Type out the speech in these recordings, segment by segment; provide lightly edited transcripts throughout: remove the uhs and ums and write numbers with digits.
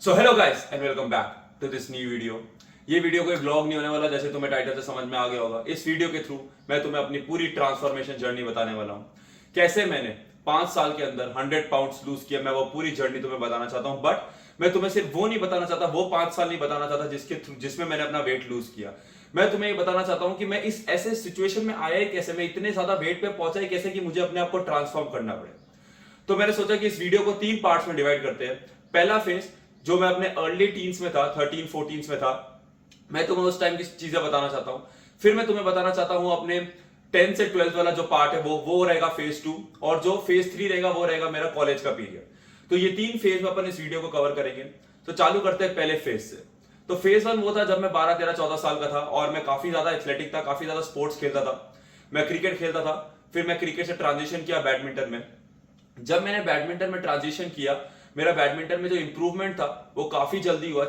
So hello guys and welcome back to this new video. ये video कोई blog नहीं होने वाला, जैसे तुम्हें टाइटल से समझ में आ गया होगा। इस वीडियो के थ्रू मैं तुम्हें अपनी पूरी ट्रांसफॉर्मेशन जर्नी बताने वाला हूँ। कैसे मैंने 5 साल के अंदर 100 पाउंड्स लूज किया, मैं वो पूरी जर्नी तुम्हें बताना चाहता हूँ। बट मैं तुम्हें सिर्फ वो नहीं बताना चाहता, वो 5 साल नहीं बताना चाहता जिसमें मैंने अपना वेट लूज किया। मैं तुम्हें ये बताना चाहता हूँ कि मैं इस ऐसे सिचुएशन में आया ही कैसे, मैं इतने ज्यादा वेट पे पहुंचा ही कैसे कि मुझे अपने आप को ट्रांसफॉर्म करना पड़े। तो मैंने सोचा कि इस वीडियो को 3 पार्ट्स में डिवाइड करते हैं। पहला फेज जो मैं अपने अर्ली टीन्स में था, 13-14 में था, मैं तुम्हें उस टाइम की चीजें बताना चाहता हूं। फिर मैं तुम्हें बताना चाहता हूं अपने 10 से 12 वाला जो पार्ट है वो रहेगा फेज 2, और जो फेज 3 रहेगा वो रहेगा मेरा कॉलेज का पीरियड। तो ये 3 फेज में अपन इस वीडियो को कवर करेंगे। तो चालू करते हैं पहले फेज से। तो फेज 1 वो था जब मैं 12-13-14 साल का था और मैं काफी ज्यादा एथलेटिक था, काफी ज्यादा स्पोर्ट्स खेलता था। मैं क्रिकेट खेलता था, फिर मैं क्रिकेट से ट्रांजिशन किया बैडमिंटन में। जब मैंने बैडमिंटन में ट्रांजिशन किया, मेरा बैडमिंटन में जो इंप्रूवमेंट था वो काफी जल्दी हुआ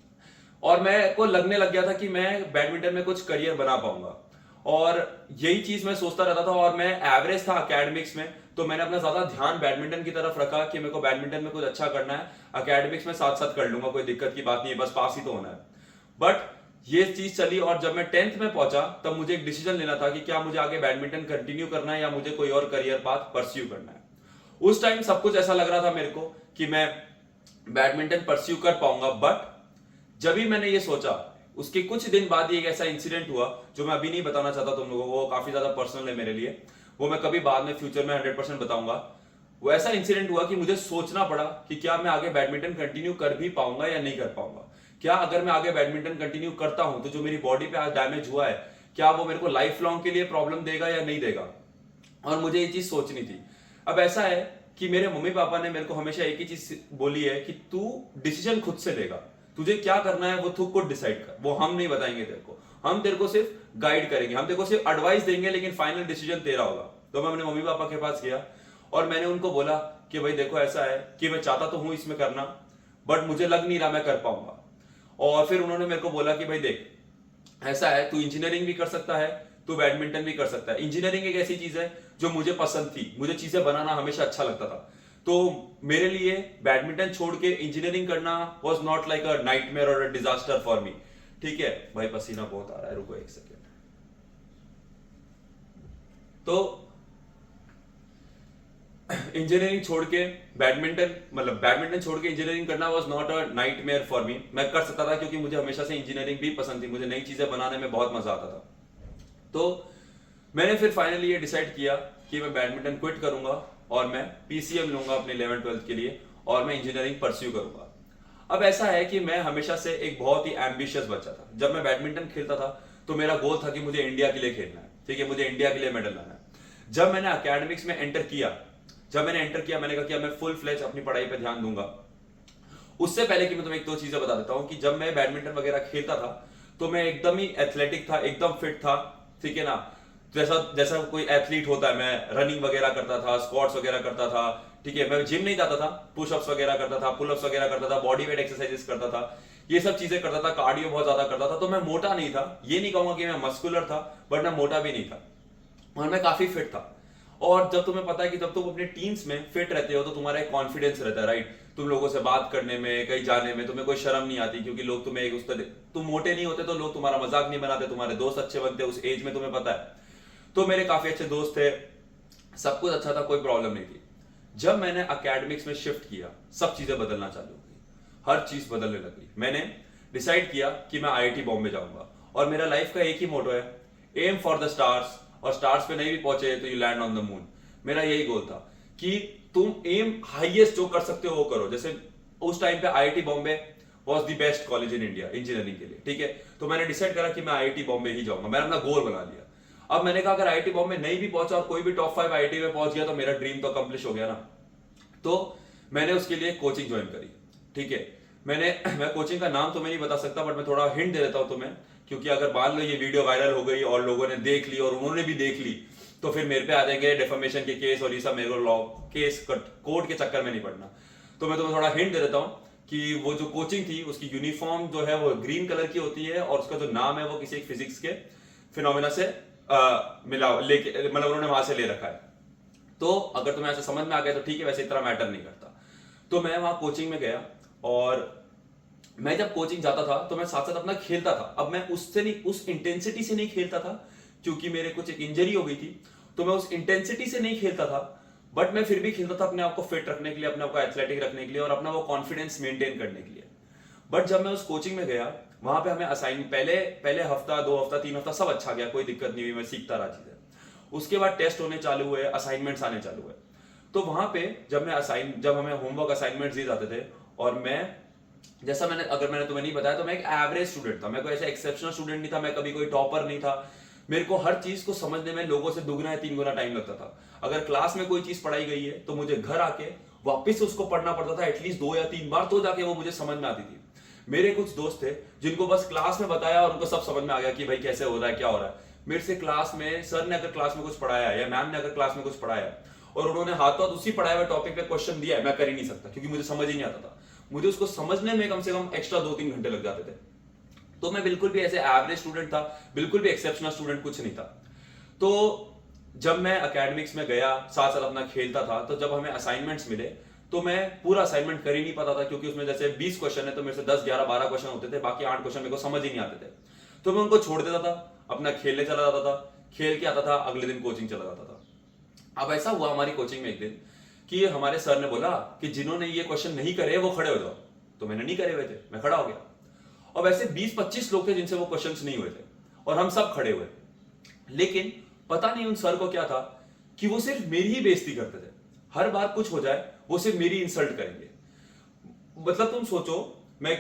और मैं को लगने लग गया था कि मैं बैडमिंटन में कुछ करियर बना पाऊंगा। और यही चीज मैं सोचता रहता था और मैं एवरेज था एकेडमिक्स में, तो मैंने अपना ज्यादा ध्यान बैडमिंटन की तरफ रखा कि मेरे को बैडमिंटन में कुछ अच्छा करना है। एकेडमिक्स में साथ साथ कर लूंगा, कोई दिक्कत की बात नहीं है, बस पास ही तो होना है। बट ये चीज चली और जब मैं 10th में पहुंचा तब मुझे एक डिसीजन लेना था कि क्या मुझे आगे बैडमिंटन कंटिन्यू करना है या मुझे कोई और करियर पाथ परस्यू करना है। उस टाइम सब कुछ ऐसा लग रहा था मेरे को कि मैं बैडमिंटन परस्यू कर पाऊंगा। बट जब भी मैंने ये सोचा, उसके कुछ दिन बाद ही एक ऐसा इंसिडेंट हुआ जो मैं अभी नहीं बताना चाहता तुम लोगों को, वो काफी ज्यादा पर्सनल है मेरे लिए। वो मैं कभी बाद में फ्यूचर में 100% बताऊंगा। वो ऐसा इंसिडेंट हुआ कि मुझे सोचना पड़ा कि क्या मैं आगे बैडमिंटन कंटिन्यू कर भी पाऊंगा या नहीं कर पाऊंगा। क्या अगर मैं आगे बैडमिंटन कंटिन्यू करता हूं तो जो मेरी बॉडी पे आज डैमेज हुआ है, क्या वो मेरे को लाइफ लॉन्ग के लिए प्रॉब्लम देगा या नहीं देगा। और मुझे ये चीज सोचनी थी। अब ऐसा है कि मेरे मम्मी पापा ने मेरे को हमेशा एक ही चीज बोली है कि तू डिसीजन खुद से लेगा, तुझे क्या करना है वो तू खुद डिसाइड कर, वो हम नहीं बताएंगे तेरे को, हम तेरे को सिर्फ गाइड करेंगे, हम तेरे को सिर्फ एडवाइस देंगे, लेकिन फाइनल डिसीजन तेरा होगा। तो मैं अपने मम्मी पापा के पास गया और मैंने उनको बोला कि भाई देखो ऐसा है कि मैं चाहता तो हूं इसमें करना, बट मुझे लग नहीं रहा मैं कर पाऊंगा। और फिर उन्होंने मेरे को बोला कि भाई देख ऐसा है, तू इंजीनियरिंग भी कर सकता है, तू बैडमिंटन भी कर सकता है। इंजीनियरिंग एक ऐसी चीज है जो मुझे पसंद थी, मुझे चीजें बनाना हमेशा अच्छा लगता था। तो मेरे लिए बैडमिंटन छोड़ के इंजीनियरिंग करना was not like a nightmare और अ डिजास्टर फॉर मी। ठीक है भाई, पसीना बहुत आ रहा है, रुको एक सेकेंड। तो इंजीनियरिंग छोड़ के बैडमिंटन छोड़ के इंजीनियरिंग करना was not a nightmare for me. मैं कर सकता था क्योंकि मुझे हमेशा से इंजीनियरिंग भी पसंद थी, मुझे नई चीजें बनाने में बहुत मजा आता था। तो मैंने फिर फाइनली ये डिसाइड किया कि मैं बैडमिंटन क्विट करूंगा और मैं पीसीएम लूंगा अपने 11th-12th के लिए और मैं इंजीनियरिंग परस्यू करूंगा। अब ऐसा है कि मैं हमेशा से एक बहुत ही एम्बिशियस बच्चा था। जब मैं बैडमिंटन खेलता था तो मेरा गोल था कि मुझे इंडिया के लिए खेलना है, ठीक है, मुझे इंडिया के लिए मेडल लाना है। जब मैंने एकेडमिक्स में एंटर किया, मैंने कहा कि मैं फुल फ्लेज अपनी पढ़ाई पे ध्यान दूंगा। उससे पहले कि मैं तुम्हें एक दो चीजें बता देता हूं कि जब मैं बैडमिंटन वगैरह खेलता था तो मैं एकदम ही एथलेटिक था, एकदम फिट था, ठीक है ना। जैसा जैसा कोई एथलीट होता है, मैं रनिंग वगैरह करता था, स्क्वाट्स वगैरह करता था, ठीक है। मैं जिम नहीं जाता था, पुशअप्स वगैरह करता था, पुलअप्स वगैरह करता था, बॉडी वेट एक्सरसाइजेस करता था, ये सब चीजें करता था, कार्डियो बहुत ज्यादा करता था। तो मैं मोटा नहीं था, ये नहीं कहूंगा कि मैं मस्कुलर था, बट मैं मोटा भी नहीं था और मैं काफी फिट था। और जब तुम्हें पता है कि जब तुम अपने टीम्स में फिट रहते हो तो तुम्हारा एक कॉन्फिडेंस रहता है, राइट। तुम लोगों से बात करने में, कहीं जाने में तुम्हें कोई शर्म नहीं आती, क्योंकि लोग तुम्हें उस तरह, तुम मोटे नहीं होते तो लोग तुम्हारा मजाक नहीं बनाते, तुम्हारे दोस्त अच्छे बनते उस एज में, तुम्हें पता है। तो मेरे काफी अच्छे दोस्त थे, सब कुछ अच्छा था, कोई प्रॉब्लम नहीं थी। जब मैंने एकेडमिक्स में शिफ्ट किया, सब चीजें बदलना चालू हो गई, हर चीज बदलने लगी। मैंने डिसाइड किया कि मैं आईआईटी बॉम्बे जाऊंगा और मेरा लाइफ का एक ही मोटो है, एम फॉर द स्टार्स, और स्टार्स पे नहीं भी पहुंचे तो you land on the moon. मेरा यही गोल था कि तुम एम हाईएस्ट जो कर सकते हो वो करो। जैसे उस टाइम पे IIT Bombay was the best college in India engineering के लिए, ठीक है। तो मैंने डिसाइड करा कि मैं आईआईटी बॉम्बे ही जाऊंगा, मैंने अपना गोल बना लिया। अब मैंने कहा अगर आईआईटी बॉम्बे नहीं भी पहुंचा और कोई भी टॉप 5 आईआईटी में पहुंच गया तो मेरा ड्रीम तो अकम्प्लिश हो गया ना। तो मैंने उसके लिए कोचिंग ज्वाइन करी, ठीक है। मैं कोचिंग का नाम तो मैं नहीं बता सकता, बट मैं थोड़ा हिंट दे देता हूं तुम्हें, क्योंकि अगर मान लो ये वीडियो वायरल हो गई और लोगों ने देख ली और उन्होंने भी देख ली तो फिर मेरे पे आ जाएंगे डिफेमेशन के केस और ये सब, मेरे को लॉ केस कोर्ट के चक्कर में नहीं पड़ना। तो मैं तुम्हें थोड़ा हिंट दे देता हूँ कि वो जो कोचिंग थी उसकी यूनिफॉर्म जो है वो ग्रीन कलर की होती है और उसका जो नाम है वो किसी एक फिजिक्स के फिनोमिना से मिला लेके, मतलब उन्होंने वहां से ले रखा है। तो अगर तुम्हें ऐसे समझ में आ गया तो ठीक है, वैसे इतना मैटर नहीं करता। तो मैं वहां कोचिंग में गया और मैं जब कोचिंग जाता था तो मैं साथ साथ अपना खेलता था। अब मैं उससे नहीं, उस इंटेंसिटी से नहीं खेलता था, क्योंकि मेरे कुछ एक इंजरी हो गई थी, तो मैं उस इंटेंसिटी से नहीं खेलता था। बट मैं फिर भी खेलता था अपने आप को फिट रखने के लिए, अपने आप को एथलेटिक रखने के लिए और अपना वो कॉन्फिडेंस मेंटेन करने के लिए। बट जब मैं उस कोचिंग में गया, वहां पे हमें असाइन, पहले पहले हफ्ता, 2 हफ्ता, 3 हफ्ता सब अच्छा गया, कोई दिक्कत नहीं हुई, मैं सीखता रहा चीजें। उसके बाद टेस्ट होने चालू हुए, असाइनमेंट्स आने चालू हुए। तो वहां पे जब हमें होमवर्क असाइनमेंट्स दिए जाते थे, और मैं, जैसा मैंने तुम्हें नहीं बताया, तो मैं एक एवरेज स्टूडेंट था, मैं कोई ऐसा एक्सेप्शनल स्टूडेंट नहीं था, मैं कभी कोई टॉपर नहीं था। मेरे को हर चीज को समझने में लोगों से दुगना या 3 गुना टाइम लगता था। अगर क्लास में कोई चीज पढ़ाई गई है तो मुझे घर आके वापस उसको पढ़ना पड़ता था एटलीस्ट 2 या 3 बार, तो जाके वो मुझे समझ में आती थी। मेरे कुछ दोस्त थे जिनको बस क्लास में बताया और उनको सब समझ में आ गया कि भाई कैसे हो रहा है, क्या हो रहा है। मेरे से क्लास में सर ने अगर क्लास में कुछ पढ़ाया या मैम ने अगर क्लास में कुछ पढ़ाया और उन्होंने हाथों हाथ उसी पढ़ाए हुए टॉपिक पे क्वेश्चन दिया है, मैं कर ही नहीं सकता, क्योंकि मुझे समझ ही नहीं आता था। मुझे उसको समझने में कम से कम एक्स्ट्रा 2-3 घंटे लग जाते थे। तो मैं बिल्कुल भी ऐसे एवरेज स्टूडेंट था, बिल्कुल भी एक्सेप्शनल स्टूडेंट कुछ नहीं था। तो जब मैं एकेडमिक्स में गया, साथ साथ अपना खेलता था, तो जब हमें असाइनमेंट्स मिले तो मैं पूरा असाइनमेंट कर ही नहीं पाता था, क्योंकि उसमें जैसे 20 क्वेश्चन है तो मेरे से 10, 11, 12 क्वेश्चन होते थे, बाकी 8 क्वेश्चन मेरे को समझ ही नहीं आते थे। तो मैं उनको छोड़ देता था, अपना खेलने चला जाता था, खेल के आता था, अगले दिन कोचिंग चला जाता था। अब ऐसा हुआ हमारी कोचिंग में एक दिन कि हमारे सर ने बोला कि जिन्होंने ये क्वेश्चन नहीं करे वो खड़े हो जाओ। तो मैंने नहीं करे हुए थे, मैं खड़ा हो गया। और वैसे 20-25 लोग थे जिनसे वो क्वेश्चंस नहीं हुए थे, और हम सब खड़े हुए। लेकिन पता नहीं उन सर को क्या था कि वो सिर्फ मेरी ही बेइज्जती करते थे। हर बार कुछ हो जाए वो सिर्फ मेरी इंसल्ट करेंगे। मतलब तुम सोचो, मैं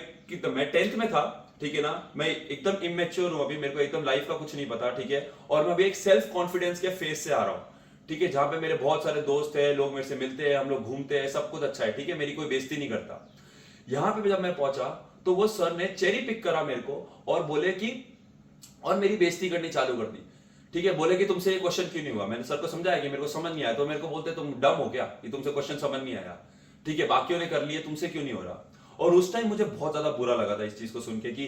10th में था, ठीक है ना, मैं एकदम इमेच्योर हूं, अभी मेरे को एकदम लाइफ का कुछ नहीं पता, ठीक है, और मैं अभी एक सेल्फ कॉन्फिडेंस के फेज से आ रहा हूं, ठीक है, जहां पे मेरे बहुत सारे दोस्त हैं, लोग मेरे से मिलते हैं, हम लोग घूमते हैं, सब कुछ अच्छा है, ठीक है, मेरी कोई बेइज्जती नहीं करता। यहां पे जब मैं पहुंचा तो वो सर ने चेरी पिक करा मेरे को और बोले कि, और मेरी बेइज्जती करनी चालू कर दी, ठीक है। बोले कि तुमसे ये क्वेश्चन क्यों नहीं हुआ। मैंने सर को समझाया कि मेरे को समझ नहीं आया, तो मेरे को बोलते तुम डम हो क्या कि तुमसे क्वेश्चन समझ नहीं आया, ठीक है, बाकियों ने कर लिए, तुमसे क्यों नहीं हो रहा। और उस टाइम मुझे बहुत ज्यादा बुरा लगा था इस चीज को सुन के कि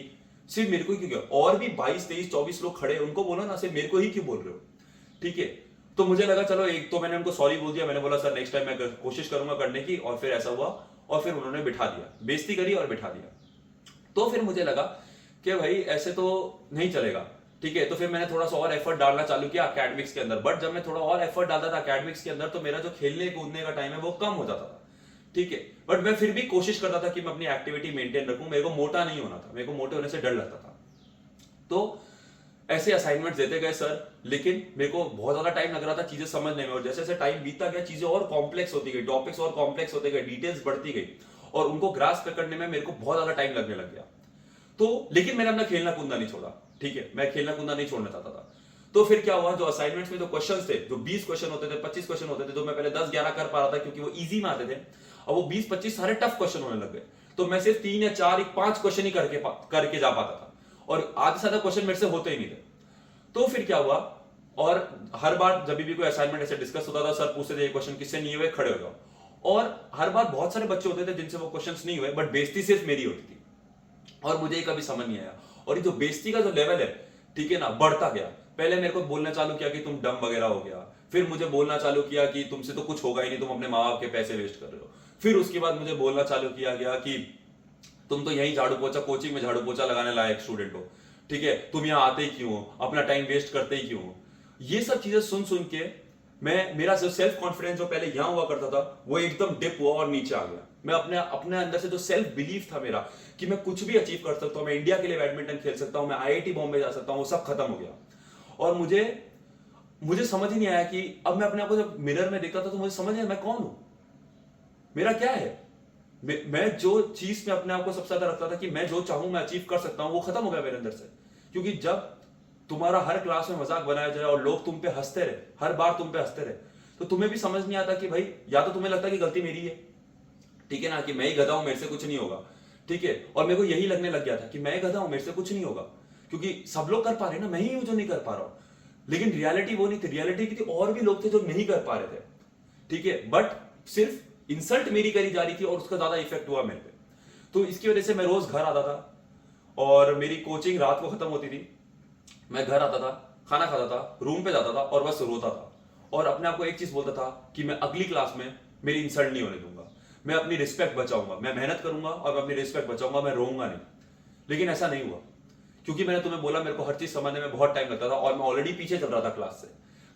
सिर्फ मेरे को ही क्यों, और भी 22, 23, 24 लोग खड़े, उनको बोलो ना, सिर्फ मेरे को ही क्यों बोल रहे हो, ठीक है। तो मुझे लगा चलो, एक तो मैंने उनको सॉरी बोल दिया, मैंने बोला सर नेक्स्ट टाइम मैं कोशिश करूंगा करने की, और फिर ऐसा हुआ, और फिर उन्होंने बिठा दिया, बेइज्जती करी और बिठा दिया। तो फिर मुझे लगा कि भाई ऐसे तो नहीं चलेगा, ठीक है। तो फिर मैंने थोड़ा सा और एफर्ट डालना चालू किया एकेडमिक्स के अंदर। बट जब मैं थोड़ा और एफर्ट डालता था एकेडमिक्स के अंदर, तो मेरा जो खेलने कूदने का टाइम है वो कम हो जाता था, ठीक है। बट मैं फिर भी कोशिश करता था कि मैं अपनी एक्टिविटी मेंटेन रखूं, मेरे को मोटा नहीं होना था, मेरे को मोटे होने से डर लगता था। तो ऐसे असाइनमेंट्स देते गए सर, लेकिन मेरे को बहुत ज्यादा टाइम लग रहा था चीजें समझने में, और जैसे जैसे टाइम बीतता गया चीजें और कॉम्प्लेक्स होती गई, टॉपिक्स और कॉम्प्लेक्स होते गए, डिटेल्स बढ़ती गई, और उनको ग्रास्प करने में मेरे को बहुत ज्यादा टाइम लगने लग गया। तो लेकिन मैंने अपना खेलना कूदना नहीं छोड़ा, ठीक है, मैं खेलना कूदना नहीं छोड़ना चाहता था। तो फिर क्या हुआ, जो असाइनमेंट्स में जो क्वेश्चंस थे, जो 20 क्वेश्चन होते थे, 25 क्वेश्चन होते थे, जो मैं पहले 10-11 कर पा रहा था क्योंकि वो इजी में आते थे, अब वो 20-25 सारे टफ क्वेश्चन होने लग गए। तो मैं सिर्फ 3 या 4 या 5 क्वेश्चन ही करके जा पाता था, और आधे से ज्यादा क्वेश्चन मेरे से होते ही नहीं थे। तो फिर क्या हुआ, और हर बार जब भी कोई असाइनमेंट ऐसे डिस्कस होता था, सर पूछते थे ये क्वेश्चन किससे नहीं हुए, खड़े हो जाओ। और हर बार बहुत सारे बच्चे होते थे जिनसे वो क्वेश्चंस नहीं हुए, बट बेइज्जती सिर्फ मेरी होती थी, और मुझे कभी समझ नहीं आया। और ये जो बेइज्जती का जो लेवल है, ठीक है ना, बढ़ता गया। पहले मेरे को बोलना चालू किया कि तुम डम वगैरह हो गया, फिर मुझे बोलना चालू किया कि तुमसे तो कुछ होगा ही नहीं, तुम अपने माँ बाप के पैसे वेस्ट कर रहे हो। फिर उसके बाद मुझे बोलना चालू किया गया कि तुम तो यही झाड़ू पोछा, कोचिंग में झाड़ू पोछा लगाने लायक स्टूडेंट हो, ठीक है, तुम यहाँ आते ही क्यों हो, अपना टाइम वेस्ट करते ही क्यों हो। ये सब चीजें सुन सुन के मेरा जो सेल्फ कॉन्फिडेंस जो पहले यहां हुआ करता था, वो एकदम डिप हुआ और नीचे आ गया। मैं अपने अपने अंदर से जो सेल्फ बिलीफ था मेरा कि मैं कुछ भी अचीव कर सकता हूं, मैं इंडिया के लिए बैडमिंटन खेल सकता हूं, मैं आईआईटी बॉम्बे जा सकता हूं, वो सब खत्म हो गया। और मुझे समझ ही नहीं आया कि अब मैं अपने आप को जब मिरर में देखता था तो मुझे समझ नहीं आया मैं कौन हूं, मेरा क्या है। मैं जो चीज में अपने आप को सबसे ज्यादा रखता था कि मैं जो चाहूं मैं अचीव कर सकता हूं, वो खत्म हो गया मेरे अंदर से। क्योंकि जब तुम्हारा हर क्लास में मजाक बनाया जाए और लोग तुम पे हंसते रहे, हर बार तुम पे हंसते रहे, तो तुम्हें भी समझ नहीं आता कि भाई, या तो तुम्हें लगता है कि गलती मेरी है, ठीक है ना, कि मैं ही गधा हूं, मेरे से कुछ नहीं होगा, ठीक है। और मेरे को यही लगने लग गया था कि मैं ही गधा हूं, मेरे से कुछ नहीं होगा, क्योंकि सब लोग कर पा रहे हैं ना, मैं ही हूं जो नहीं कर पा रहा हूं। लेकिन रियलिटी वो नहीं थी, रियलिटी की थी और भी लोग थे जो नहीं कर पा रहे थे, ठीक है। बट सिर्फ इंसल्ट मेरी करी जा रही थी और उसका ज्यादा इफेक्ट हुआ मेरे पे। तो इसकी वजह से मैं रोज घर आता था, और मेरी कोचिंग रात को खत्म होती थी, मैं घर आता था, खाना खाता था, रूम पे जाता था और बस रोता था, और अपने आप को एक चीज बोलता था कि मैं अगली क्लास में मेरी इंसल्ट नहीं होने दूंगा, मैं अपनी रिस्पेक्ट बचाऊंगा, मैं मेहनत करूंगा और मैं अपनी रिस्पेक्ट बचाऊंगा, मैं रोऊंगा नहीं। लेकिन ऐसा नहीं हुआ, क्योंकि मैंने तुम्हें बोला मेरे को हर चीज समझने में बहुत टाइम लगता था और मैं ऑलरेडी पीछे चल रहा था क्लास से।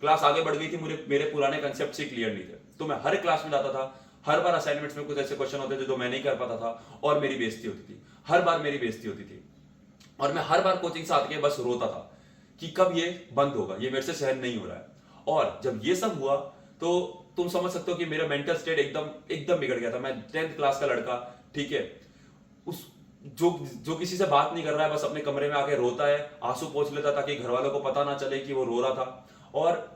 क्लास आगे बढ़ गई थी, मुझे मेरे पुराने कंसेप्ट से क्लियर नहीं थे, तो मैं हर क्लास में जाता था। हर बार असाइनमेंट्स में कुछ ऐसे क्वेश्चन होते थे जो मैं नहीं कर पाता था और मेरी बेइज्जती होती थी, हर बार मेरी बेइज्जती होती थी। और मैं हर बार कोचिंग से आके बस रोता था कि कब ये बंद होगा, ये मेरे से सहन नहीं हो रहा है। और जब ये सब हुआ तो तुम समझ सकते हो कि मेरा मेंटल स्टेट एकदम एकदम बिगड़ गया था। मैं 10th क्लास का लड़का, ठीक है, उस जो किसी से बात नहीं कर रहा है, बस अपने कमरे में आके रोता है, आंसू पोंछ लेता ताकि घर वालों को पता ना चले कि वो रो रहा था। और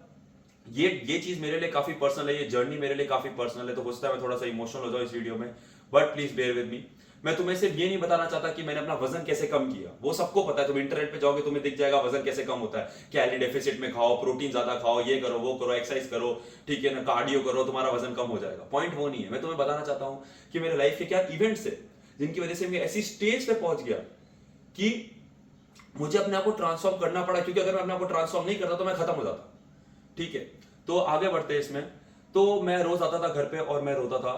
ये चीज मेरे लिए काफी पर्सनल है, ये जर्नी मेरे लिए काफी पर्सनल है, तो हो सकता है मैं थोड़ा सा इमोशनल हो जाऊं इस वीडियो में, but please bear with me. मैं तुम्हें सिर्फ ये नहीं बताना चाहता कि मैंने अपना वजन कैसे कम किया, वो सबको पता है। तुम इंटरनेट पे जाओगे तुम्हें दिख जाएगा वजन कैसे कम होता है, कैलोरी डेफिसिट में खाओ, प्रोटीन ज्यादा खाओ, ये करो वो करो, एक्सरसाइज करो, ठीक है ना, कार्डियो करो, तुम्हारा वजन कम हो जाएगा। पॉइंट वो नहीं है। मैं तुम्हें बताना चाहता हूं कि मेरे लाइफ के क्या इवेंट्स है जिनकी वजह से मैं ऐसी स्टेज पे पहुंच गया कि मुझे अपने आप को ट्रांसफॉर्म करना पड़ा, क्योंकि अगर मैं अपने आप को ट्रांसफॉर्म नहीं करता तो मैं खत्म हो जाता। ठीक है, तो आगे बढ़ते हैं इसमें। तो मैं रोज आता था घर पे और मैं रोता था,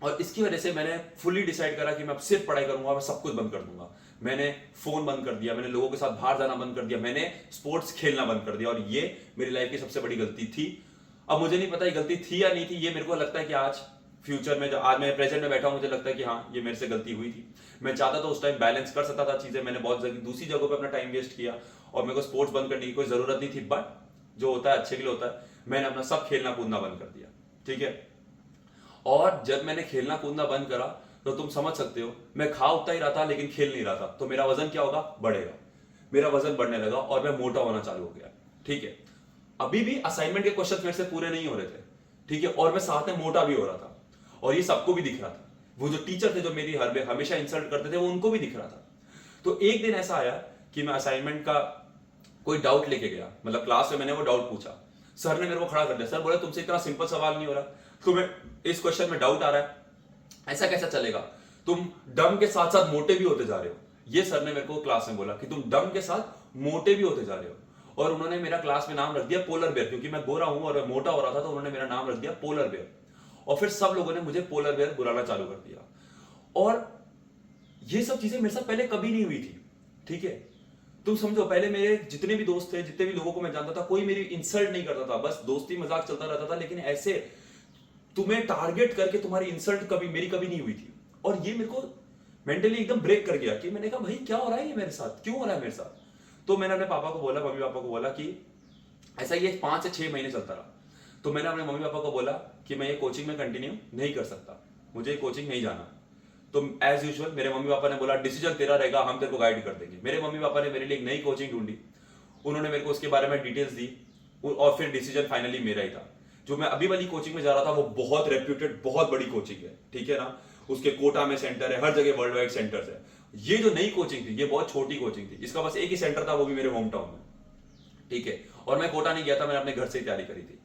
और इसकी वजह से मैंने फुली डिसाइड करा कि मैं अब सिर्फ पढ़ाई करूंगा, मैं सब कुछ बंद कर दूंगा। मैंने फोन बंद कर दिया, मैंने लोगों के साथ बाहर जाना बंद कर दिया, मैंने स्पोर्ट्स खेलना बंद कर दिया, और ये मेरी लाइफ की सबसे बड़ी गलती थी। अब मुझे नहीं पता ये गलती थी या नहीं थी, ये मेरे को लगता है कि आज फ्यूचर में, आज मैं प्रेजेंट में बैठा हूं, मुझे लगता है कि हाँ ये मेरे से गलती हुई थी। मैं चाहता था उस टाइम बैलेंस कर सकता था चीजें, मैंने बहुत दूसरी जगहों पे अपना टाइम वेस्ट किया और मेरे को स्पोर्ट्स बंद करने की कोई जरूरत नहीं थी, बट जो होता है अच्छे के लिए होता है। मैंने अपना सब खेलना कूदना बंद कर दिया, ठीक है। और जब मैंने खेलना कूदना बंद करा तो तुम समझ सकते हो, मैं खा उतना ही रहा था लेकिन खेल नहीं रहा था, तो मेरा वजन क्या होगा, बढ़ेगा। मेरा वजन बढ़ने लगा और मैं मोटा होना चालू हो गया, ठीक है। अभी भी असाइनमेंट के क्वेश्चन मेरे से पूरे नहीं हो रहे थे, ठीक है, और मैं साथ में मोटा भी हो रहा था, और ये सबको भी दिख रहा था। वो जो टीचर थे जो मेरी हमेशा इंसल्ट करते थे, वो उनको भी दिख रहा था। तो एक दिन ऐसा आया कि मैं असाइनमेंट का कोई डाउट लेके गया, मतलब क्लास में मैंने वो डाउट पूछा, सर ने मेरे को खड़ा कर दिया। सर बोले तुमसे इतना सिंपल सवाल नहीं हो रहा, तुम्हें इस क्वेश्चन में डाउट आ रहा है, ऐसा कैसा चलेगा, तुम डम के साथ साथ मोटे भी होते जा रहे हो। ये सर ने मेरे को क्लास में बोला कि तुम डम के साथ मोटे भी होते जा रहे हो। और उन्होंने मेरा क्लास में नाम रख दिया पोलर बेयर, क्योंकि मैं गोरा हूं और मैं मोटा हो रहा था, तो उन्होंने मेरा नाम रख दिया पोलर बेयर। और फिर सब लोगों ने मुझे पोलर बेयर बुलाना चालू कर दिया। और ये सब चीजें मेरे साथ पहले कभी नहीं हुई थी, ठीक है। तुम समझो, पहले मेरे जितने भी दोस्त थे, जितने भी लोगों को मैं जानता था, कोई मेरी इंसल्ट नहीं करता था, बस दोस्ती मजाक चलता रहता था। लेकिन ऐसे तुम्हें टारगेट करके तुम्हारी इंसल्ट कभी मेरी कभी नहीं हुई थी। और ये मेरे को मेंटली एकदम ब्रेक कर गया कि मैंने कहा भाई क्या हो रहा है ये मेरे साथ, क्यों हो रहा है मेरे साथ। तो मैंने अपने पापा को बोला, मम्मी पापा को बोला कि ऐसा ये 5 से 6 महीने चलता रहा। तो मैंने अपने मम्मी पापा को बोला कि मैं ये कोचिंग में कंटिन्यू नहीं कर सकता, मुझे कोचिंग नहीं जाना। तो एज यूजुअल मेरे मम्मी पापा ने बोला डिसीजन तेरा रहेगा, हम तेरे को गाइड कर देंगे। मेरे मम्मी पापा ने मेरे लिए एक नई कोचिंग ढूंढी, उन्होंने मेरे को उसके बारे में डिटेल्स दी, और फिर डिसीजन फाइनली मेरा ही था। जो मैं अभी वाली कोचिंग में जा रहा था वो बहुत रेप्यूटेड, बहुत बड़ी कोचिंग है, ठीक है ना। उसके कोटा में सेंटर है, हर जगह वर्ल्ड वाइड सेंटर्स है। ये जो नई कोचिंग थी ये बहुत छोटी कोचिंग थी, इसका बस एक ही सेंटर था, वो भी मेरे होम टाउन में, ठीक है। और मैं कोटा नहीं गया था, मैंने अपने घर से ही तैयारी करी थी।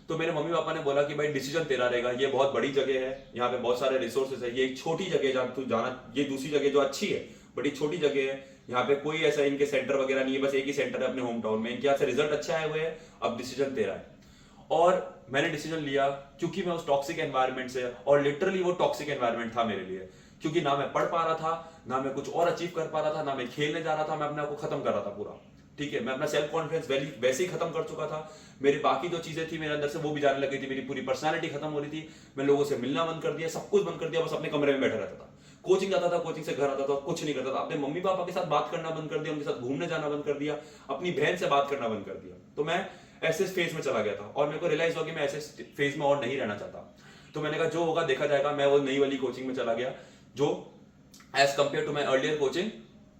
तो मेरे मम्मी पापा ने बोला कि भाई डिसीजन तेरा रहेगा, ये बहुत बड़ी जगह है, यहाँ पे बहुत सारे रिसोर्सेज है, ये एक छोटी जगह है जहाँ तू जाना, ये दूसरी जगह जो अच्छी है, बड़ी छोटी जगह है, यहाँ पे कोई ऐसा इनके सेंटर वगैरह नहीं है, बस एक ही सेंटर है अपने होम टाउन में, इनके यहाँ से रिजल्ट अच्छा आए हुए है, अब डिसीजन तेरा है। और मैंने डिसीजन लिया क्योंकि मैं उस टॉक्सिक एनवायरनमेंट से, और लिटरली वो टॉक्सिक एनवायरनमेंट था मेरे लिए, क्योंकि ना मैं पढ़ पा रहा था, ना मैं कुछ और अचीव कर पा रहा था, ना मैं खेलने जा रहा था, मैं अपने आप को खत्म कर रहा था पूरा, ठीक है। मैं अपना सेल्फ कॉन्फिडेंस वैसे ही खत्म कर चुका था, मेरी बाकी जो चीजें थी मेरे अंदर से वो भी जाने लगी थी, मेरी पूरी पर्सनालिटी खत्म हो रही थी, मैं लोगों से मिलना बंद कर दिया, सब कुछ बंद कर दिया, बस अपने कमरे में बैठा रहता था। कोचिंग जाता था, कोचिंग से घर आता था, कुछ नहीं करता था, अपने मम्मी पापा के साथ बात करना बंद कर दिया, उनके साथ घूमने जाना बंद कर दिया, अपनी बहन से बात करना बंद कर दिया। तो मैं ऐसे फेज में चला गया था, और मेरे को रियलाइज हुआ कि मैं ऐसे फेज में और नहीं रहना चाहता। तो मैंने कहा जो होगा देखा जाएगा। मैं वो नई वाली कोचिंग में चला गया जो as compared to my earlier coaching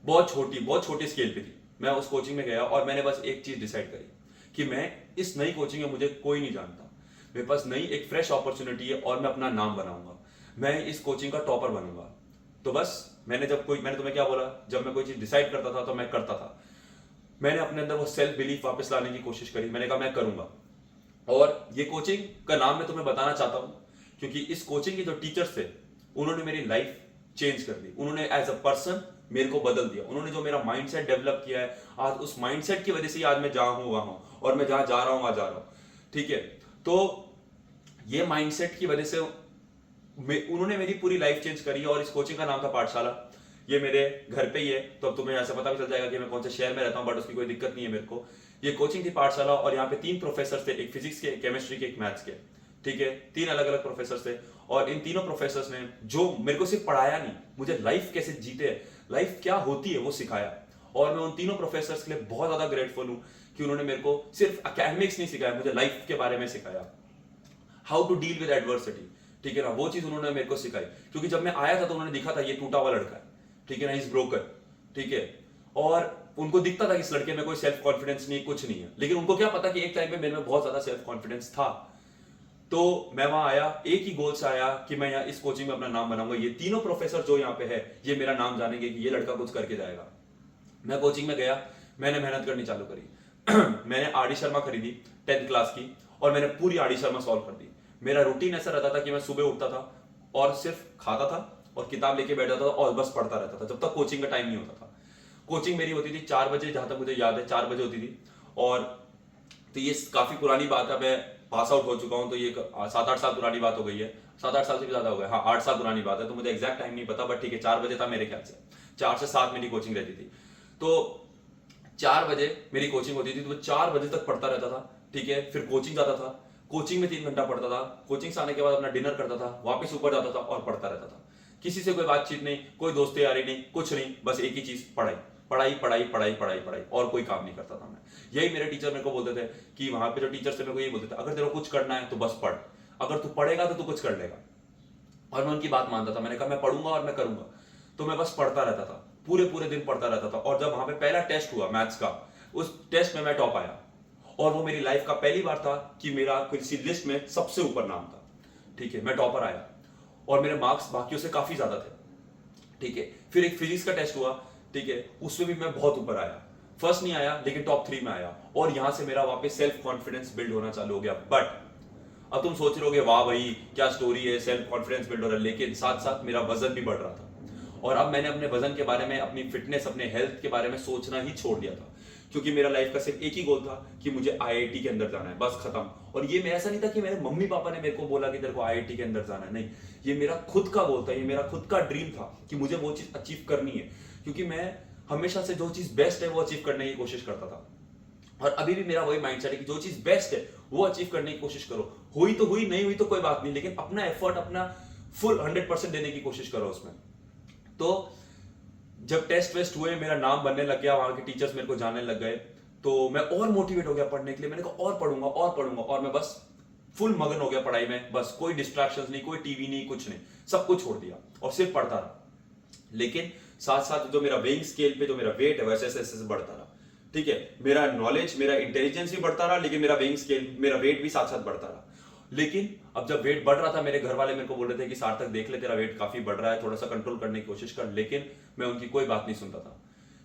बहुत छोटी स्केल पे थी। मैं उस कोचिंग में गया और मैंने बस एक चीज डिसाइड करी कि मैं इस नई कोचिंग में, मुझे कोई नहीं जानता, मेरे पास नई एक फ्रेश अपॉर्चुनिटी है और मैं अपना नाम बनाऊंगा, मैं इस कोचिंग का टॉपर बनूंगा। तो बस मैंने तुम्हें क्या बोला, जब मैं कोई चीज डिसाइड करता था तो मैं करता था। मैंने अपने अंदर वो सेल्फ बिलीफ वापस लाने की कोशिश करी, मैंने कहा मैं करूंगा। और ये कोचिंग का नाम मैं तुम्हें बताना चाहता हूं क्योंकि इस कोचिंग के जो टीचर्स थे उन्होंने मेरी लाइफ चेंज कर दी, उन्होंने एज अ पर्सन मेरे को बदल दिया, उन्होंने जो मेरा माइंडसेट डेवलप किया है, आज उस माइंडसेट की वजह से आज मैं जहां हूं वहां हूं, और मैं जहां जा रहा हूं वहां जा रहा हूं, ठीक है। तो ये माइंडसेट की वजह से उन्होंने मेरी पूरी लाइफ चेंज करी। और इस कोचिंग का नाम था पाठशाला। ये मेरे घर पे ही है, तो अब तुम्हें ऐसा पता भी चल जाएगा कि मैं कौन से शहर में रहता हूँ, बट उसकी कोई दिक्कत नहीं है मेरे को। ये कोचिंग थी पाठशाला, और यहाँ पे 3 प्रोफेसर थे, एक फिजिक्स के, एक केमिस्ट्री के, एक मैथ्स के। ठीक है, 3 अलग अलग प्रोफेसर थे। और इन तीनों प्रोफेसर्स ने जो मेरे को सिर्फ पढ़ाया नहीं, मुझे लाइफ कैसे जीते, लाइफ क्या होती है वो सिखाया। और मैं उन तीनों प्रोफेसर्स के लिए बहुत ज्यादा ग्रेटफुल हूँ कि उन्होंने मेरे को सिर्फ एकेडमिक्स नहीं सिखाया, मुझे लाइफ के बारे में सिखाया, how to deal with adversity. ठीक है ना, वो चीज उन्होंने मेरे को सिखाई। क्योंकि जब मैं आया था तो उन्होंने दिखा था ये टूटा हुआ लड़का है, ठीक है ना, इज ब्रोकन। ठीक है, और उनको दिखता था कि इस लड़के में कोई सेल्फ कॉन्फिडेंस नहीं, कुछ नहीं है। लेकिन उनको क्या पता कि एक टाइम में मेरे में बहुत ज्यादा सेल्फ कॉन्फिडेंस था। तो मैं वहां आया, एक ही गोल से आया कि मैं यहाँ इस कोचिंग में अपना नाम बनाऊंगा। ये तीनों प्रोफेसर जो यहाँ पे है, ये मेरा नाम जानेंगे कि ये लड़का कुछ करके जाएगा। मैं कोचिंग में गया, मैंने मेहनत करनी चालू करी। मैंने आर डी शर्मा खरीदी 10th क्लास की, और मैंने पूरी आर डी शर्मा सॉल्व कर दी। मेरा रूटीन ऐसा रहता था कि मैं सुबह उठता था और सिर्फ खाता था और किताब लेके बैठा था और बस पढ़ता रहता था, जब तक कोचिंग का टाइम नहीं होता था। कोचिंग मेरी होती थी 4 बजे, जहां तक मुझे याद है 4 बजे होती थी। और तो ये काफी पुरानी बात है, मैं पास आउट हो चुका हूं, तो ये 7-8 साल पुरानी बात हो गई है। 7-8 साल से भी ज्यादा हो गया, हाँ 8 साल पुरानी बात है, तो मुझे एग्जैक्ट टाइम नहीं पता, बट ठीक है 4 बजे था मेरे ख्याल से। 4 से 7 मेरी कोचिंग रहती थी। तो 4 बजे मेरी कोचिंग होती थी, तो मैं 4 बजे तक पढ़ता रहता था। ठीक है, फिर कोचिंग जाता था, कोचिंग में 3 घंटा पढ़ता था, कोचिंग से आने के बाद अपना डिनर करता था, वापस ऊपर जाता था और पढ़ता रहता था। किसी से कोई बातचीत नहीं, कोई दोस्ती यारी नहीं, कुछ नहीं, बस एक ही चीज, पढ़ाई पढ़ाई पढ़ाई पढ़ाई पढ़ाई पढ़ाई, और कोई काम नहीं करता था मैं। यही मेरे टीचर मेरे को बोलते थे कि वहां पे जो टीचर्स थे मेरे को यही बोलते थे, अगर तेरे को कुछ करना है तो बस पढ़, अगर तू पढ़ेगा तो तू कुछ कर लेगा। और मैं उनकी बात मानता था। मैंने कहा मैं पढ़ूंगा और मैं करूंगा। तो मैं बस पढ़ता रहता था, पूरे पूरे दिन पढ़ता रहता था। और जब वहां पे पहला टेस्ट हुआ मैथ्स का, उस टेस्ट में मैं टॉप आया, और वो मेरी लाइफ का पहली बार था कि मेरा किसी लिस्ट में सबसे ऊपर नाम था। ठीक है, मैं टॉपर आया, और मेरे मार्क्स बाकियों से काफी ज्यादा थे। ठीक है, फिर एक फिजिक्स का टेस्ट हुआ, ठीक है, उसमें भी मैं बहुत ऊपर आया। फर्स्ट नहीं आया, लेकिन टॉप 3 में आया, और यहां से मेरा वापस सेल्फ कॉन्फिडेंस बिल्ड होना चालू हो गया। बट अब तुम सोच रहे होगे वाह भाई क्या स्टोरी है, सेल्फ कॉन्फिडेंस बिल्ड हो रहा है, लेकिन साथ साथ मेरा वजन भी बढ़ रहा था। और अब मैंने अपने वजन के बारे में, अपनी फिटनेस, अपने हेल्थ के बारे में सोचना ही छोड़ दिया था, क्योंकि मेरा लाइफ का सिर्फ एक ही गोल था कि मुझे आईआईटी के अंदर जाना है, बस खत्म। और ये मैं ऐसा नहीं था कि मेरे मम्मी पापा ने मेरे को बोला कि तेरे को आईआईटी के अंदर जाना है, नहीं, ये मेरा खुद का गोल था, ये मेरा खुद का ड्रीम था कि मुझे वो चीज अचीव करनी है। क्योंकि मैं हमेशा से जो चीज बेस्ट है वो अचीव करने की कोशिश करता था, और अभी भी मेरा वही माइंडसेट है कि जो चीज बेस्ट है वो अचीव करने की कोशिश करो। हुई तो हुई, नहीं हुई तो कोई बात नहीं, लेकिन अपना एफर्ट, अपना फुल 100% देने की कोशिश करो उसमें। तो जब टेस्ट वेस्ट हुए, मेरा नाम बनने लग गया, वहां के टीचर्स मेरे को जानने लग गए, तो मैं और मोटिवेट हो गया पढ़ने के लिए। मैंने कहा और पढ़ूंगा और पढ़ूंगा, और मैं बस फुल मगन हो गया पढ़ाई में। बस कोई डिस्ट्रैक्शंस नहीं, कोई टीवी नहीं, कुछ नहीं, सब कुछ छोड़ दिया और सिर्फ पढ़ता रहा। लेकिन साथ साथ जो मेरा वेइंग स्केल पे जो मेरा वेट है वैसे ऐसे बढ़ता रहा। ठीक है, मेरा नॉलेज, मेरा इंटेलिजेंस भी बढ़ता रहा, लेकिन मेरा वेइंग स्केल, मेरा वेट भी साथ साथ बढ़ता रहा। लेकिन अब जब वेट बढ़ रहा था, मेरे घर वाले मेरे को बोल रहे थे कि सार्थक देख ले, तेरा वेट काफी बढ़ रहा है, थोड़ा सा कंट्रोल करने की कोशिश कर। लेकिन मैं उनकी कोई बात नहीं सुनता था,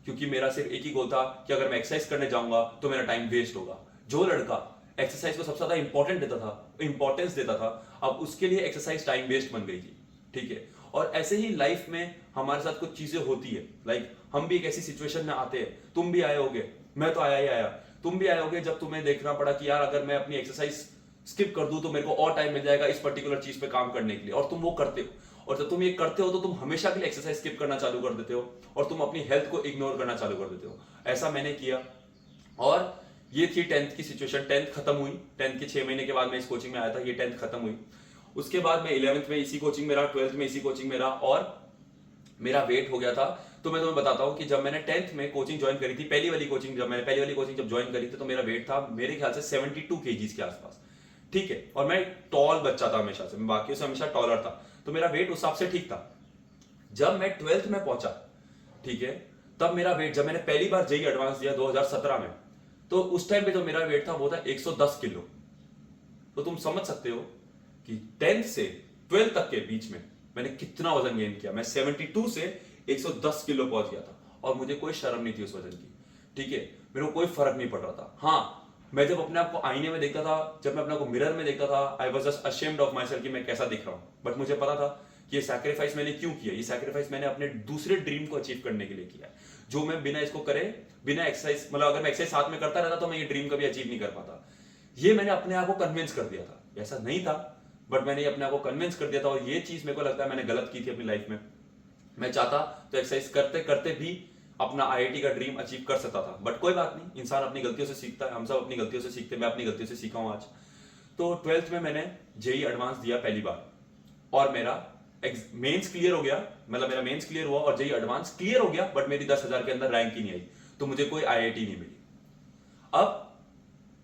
क्योंकि मेरा सिर्फ एक ही गोल था कि अगर मैं एक्सरसाइज करने जाऊंगा तो मेरा टाइम वेस्ट होगा। जो लड़का एक्सरसाइज को सबसे ज्यादा इंपॉर्टेंट देता था, इंपॉर्टेंस देता था, अब उसके लिए एक्सरसाइज टाइम वेस्ट बन गई थी। ठीक है, और ऐसे ही लाइफ में हमारे साथ कुछ चीजें होती है। लाइक हम भी एक ऐसी सिचुएशन में आते हैं, तुम भी आए होगे, मैं तो आया ही आया, तुम भी आए होगे, जब तुम्हें देखना पड़ा कि यार अगर मैं अपनी एक्सरसाइज स्किप कर दूं तो मेरे को और टाइम मिल जाएगा इस पर्टिकुलर चीज पे काम करने के लिए, और तुम वो करते हो। और जब तुम ये करते हो तो तुम हमेशा के लिए एक्सरसाइज स्किप करना चालू कर देते हो, और तुम अपनी हेल्थ को इग्नोर करना चालू कर देते हो। ऐसा मैंने किया, और ये थी 10th की सिचुएशन। 10th खत्म हुई, 10th के 6 महीने के बाद मैं इस कोचिंग में आया था, ये 10th खत्म हुई। उसके बाद मैं 11th में इसी कोचिंग में रहा, 12th में इसी कोचिंग में रहा, और मेरा वेट हो गया था। तो मैं तुम्हें बताता हूँ कि जब मैंने 10th में कोचिंग ज्वाइन करी थी, पहली वाली कोचिंग जब ज्वाइन करी थी, तो मेरा वेट था मेरे ख्याल से 72 kgs के आसपास। ठीक है, और मैं टॉल बच्चा था हमेशा से, मैं बाकियों से हमेशा टॉलर था, तो मेरा वेट उस हिसाब से ठीक था। जब मैं 12th में पहुंचा, ठीक है, तब मेरा वेट, जब मैंने पहली बार जेईई एडवांस दिया 2017 में, तो उस टाइम पे जो मेरा वेट था वो था 110 किलो। तो तुम समझ सकते हो कि 10th से 12th तक के बीच में मैंने कितना वजन गेन किया। मैं 72 से 110 किलो पहुंच गया था, और मुझे कोई शर्म नहीं थी उस वजन की। ठीक है, मेरे को कोई फर्क नहीं पड़ रहा था। हाँ, मैं जब अपने आप को आईने में देखता था, जब मैं अपने आप को मिरर में देखता था, I was just ashamed of my self कि मैं कैसा दिख रहा हूं। बट मुझे पता था कि ये सैक्रिफाइस मैंने क्यों किया। ये सैक्रिफाइस मैंने अपने दूसरे ड्रीम को अचीव करने के लिए किया है, जो मैं बिना इसको करे, बिना एक्सरसाइज, मतलब अगर मैं एक्सरसाइज साथ में करता रहता तो मैं ये ड्रीम कभी अचीव नहीं कर पाता। ये मैंने अपने आप को कन्विंस कर दिया था। ऐसा नहीं था बट मैंने अपने आप को कन्विंस कर दिया था, और ये चीज मेरे को लगता है मैंने गलत की थी अपनी लाइफ में। मैं चाहता तो एक्सरसाइज करते करते भी अपना आईआईटी का ड्रीम अचीव कर सकता था, बट कोई बात नहीं, इंसान अपनी गलतियों से सीखता है, हम सब अपनी गलतियों से सीखते हैं, मैं अपनी गलतियों से सीखा हूं आज। तो 12th में मैंने जेई एडवांस दिया पहली बार, और मेरा मेंस क्लियर हो गया, मतलब मेरा मेंस क्लियर हुआ और जेई एडवांस क्लियर हो गया, बट मेरी 10,000 के अंदर रैंक ही नहीं आई, तो मुझे कोई आईआईटी नहीं मिली। अब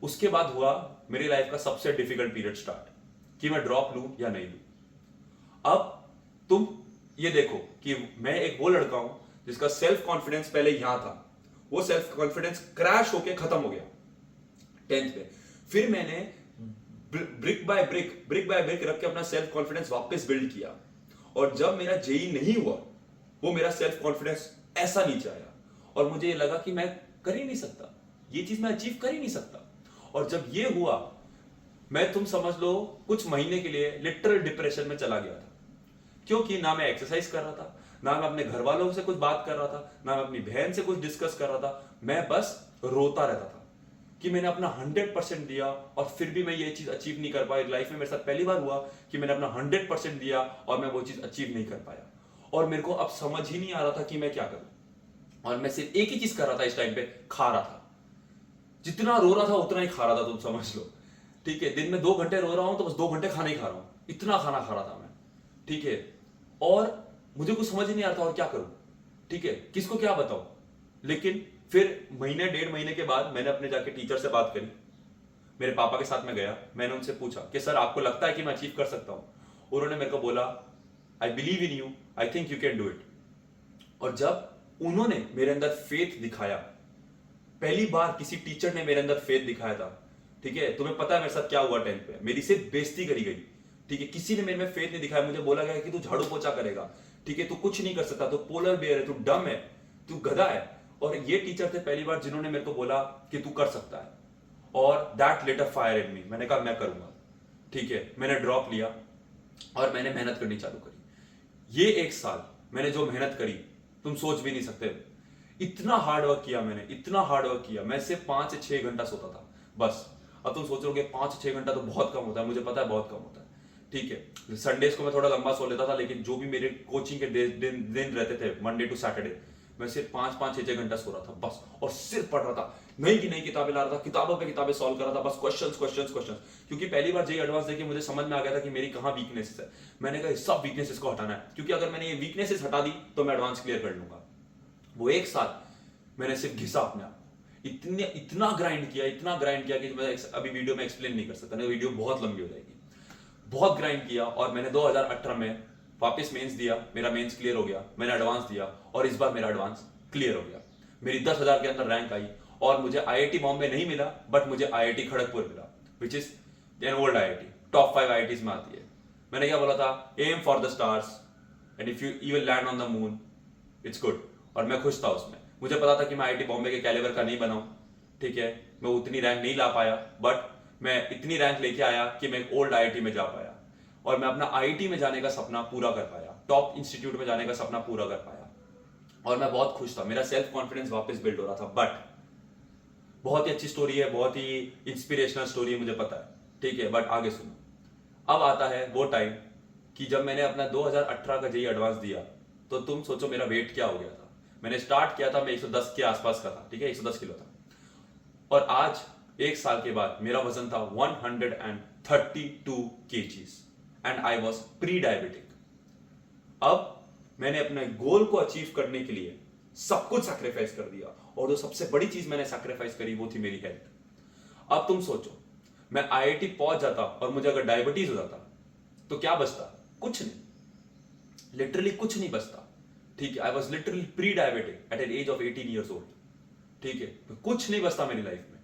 उसके बाद हुआ मेरी लाइफ का सबसे डिफिकल्ट पीरियड स्टार्ट, कि मैं ड्रॉप लूं या नहीं लूं। अब तुम ये देखो कि मैं एक वो लड़का हूं जिसका सेल्फ कॉन्फिडेंस पहले यहां था, वो सेल्फ कॉन्फिडेंस क्रैश होके खत्म हो गया 10th में। फिर मैंने ब्रिक बाय ब्रिक रख के अपना सेल्फ कॉन्फिडेंस वापस बिल्ड किया, और जब मेरा जेई नहीं हुआ, वो मेरा सेल्फ कॉन्फिडेंस ऐसा नीचे आया, और मुझे ये लगा कि मैं कर ही नहीं सकता, ये चीज मैं अचीव कर ही नहीं सकता। और जब ये हुआ, मैं तुम समझ लो कुछ महीने के लिए लिटरल डिप्रेशन में चला गया था, क्योंकि ना मैं एक्सरसाइज कर रहा था, ना मैं अपने घर वालों से कुछ बात कर रहा था, ना मैं अपनी बहन से कुछ डिस्कस कर रहा था, मैं बस रोता रहता था कि मैंने अपना 100% दिया और फिर भी मैं ये चीज अचीव नहीं कर पाया। लाइफ में मेरे साथ पहली बार हुआ कि मैंने अपना 100% दिया और मैं वो चीज अचीव नहीं कर पाया, और मेरे को अब समझ ही नहीं आ रहा था कि मैं क्या करूं। और मैं सिर्फ एक ही चीज कर रहा था इस टाइम पे, खा रहा था, जितना रो रहा था उतना ही खा रहा था, तुम समझ लो, ठीक है। दिन में 2 घंटे रो रहा हूं तो बस 2 घंटे खाना ही खा रहा हूं, इतना खाना खा रहा था मैं, ठीक है। और मुझे कुछ समझ ही नहीं आ रहा था और क्या करूं, ठीक है, किसको क्या बताऊं। लेकिन फिर महीने 1.5 महीने के बाद मैंने अपने जाके टीचर से बात करी, मेरे पापा के साथ में गया, मैंने उनसे पूछा कि सर आपको लगता है कि मैं अचीव कर सकता हूं। उन्होंने मेरे को बोला, आई believe in you, I think you can do it. और जब उन्होंने मेरे अंदर फेथ दिखाया, पहली बार किसी टीचर ने मेरे अंदर फेथ दिखाया था, ठीक है। तुम्हें पता है मेरे साथ क्या हुआ 10th पे, मेरी सिर्फ बेइज्जती करी गई, ठीक है। किसी ने मेरे में फेथ नहीं दिखाया, मुझे बोला गया कि तू झाड़ू पोछा करेगा, ठीक है, तू कुछ नहीं कर सकता, तू पोलर बेयर है, तू डम है, तू गधा है। और ये टीचर थे पहली बार जिन्होंने मेरे को बोला कि तू कर सकता है, और that let a fire in me. मैंने कहा मैं करूंगा, ठीक है। मैंने ड्रॉप लिया और मैंने मेहनत करनी चालू करी। ये 1 साल मैंने जो मेहनत करी तुम सोच भी नहीं सकते, इतना हार्ड वर्क किया मैंने, इतना हार्ड वर्क किया। मैं सिर्फ 5 से 6 घंटा सोता था बस। अब तुम सोचोगे 5 से 6 घंटा तो बहुत कम होता है, मुझे पता है बहुत कम होता है, ठीक है। संडेज को मैं थोड़ा लंबा सो लेता था, लेकिन जो भी मेरे कोचिंग के दिन रहते थे, मंडे टू सैटरडे, मैं सिर्फ 5-5, 6-6 घंटा सो रहा था बस, और सिर्फ पढ़ रहा था, नई की नई किताबें ला रहा था, किताबों पे किताबें सॉल्व कर रहा था बस, क्वेश्चंस। क्योंकि पहली बार जेई एडवांस देके मुझे समझ में आ गया था कि मेरी कहां वीकनेसेस है। मैंने कहा सब वीकनेसेस को हटाना है, क्योंकि अगर मैंने ये वीकनेसेस हटा दी तो मैं एडवांस क्लियर कर लूंगा। वो 1 साल मैंने सिर्फ घिसा अपने आप, इतना ग्राइंड किया कि मैं अभी वीडियो में एक्सप्लेन नहीं कर सकता, नहीं वीडियो बहुत लंबी हो जाएगी। बहुत ग्राइंड किया, और मैंने 2018 में वापस मेंस दिया, मेरा मेंस क्लियर हो गया, मैंने एडवांस दिया, और इस बार मेरा एडवांस क्लियर हो गया। मेरी 10,000 के अंदर रैंक आई, और मुझे आईआईटी बॉम्बे नहीं मिला, बट मुझे आईआईटी खड़गपुर मिला, which is an old IIT, top 5 IITs में आती है। मैंने क्या बोला था, aim for the stars and if you even land on the moon it's good. और मैं खुश था उसमें। मुझे पता था कि मैं आईआईटी बॉम्बे के कैलिबर का नहीं बनाऊं, ठीक है, मैं उतनी रैंक नहीं ला पाया, बट मैं इतनी रैंक लेके आया कि मैं ओल्ड आईआईटी में जा पाया, और मैं अपना आईआईटी में जाने का सपना पूरा कर पाया, टॉप इंस्टीट्यूट में जाने का सपना पूरा कर पाया, और मैं बहुत खुश था। मेरा सेल्फ कॉन्फिडेंस वापस बिल्ड हो रहा था। बट बहुत ही अच्छी स्टोरी है, बहुत ही इंस्पिरेशनल स्टोरी है, मुझे पता है, ठीक है, बट आगे सुनो। अब आता है वो टाइम कि जब मैंने अपना 2018 का जेई एडवांस दिया, तो तुम सोचो मेरा वेट क्या हो गया था। मैंने स्टार्ट किया था, मैं 110 के आसपास का था, ठीक है, 110 किलो था, और आज 1 साल के बाद मेरा वजन था 132 kgs and I was pre diabetic. अब मैंने अपने गोल को अचीव करने के लिए सब कुछ सैक्रिफाइस कर दिया, और जो सबसे बड़ी चीज मैंने सैक्रिफाइस करी वो थी मेरी हेल्थ। अब तुम सोचो, मैं आईआईटी पहुंच जाता और मुझे अगर डायबिटीज हो जाता तो क्या बचता? कुछ नहीं, लिटरली कुछ नहीं बचता, ठीक है। I was literally pre diabetic at an age of 18 years old, ठीक है, तो कुछ नहीं बचता मेरी लाइफ में,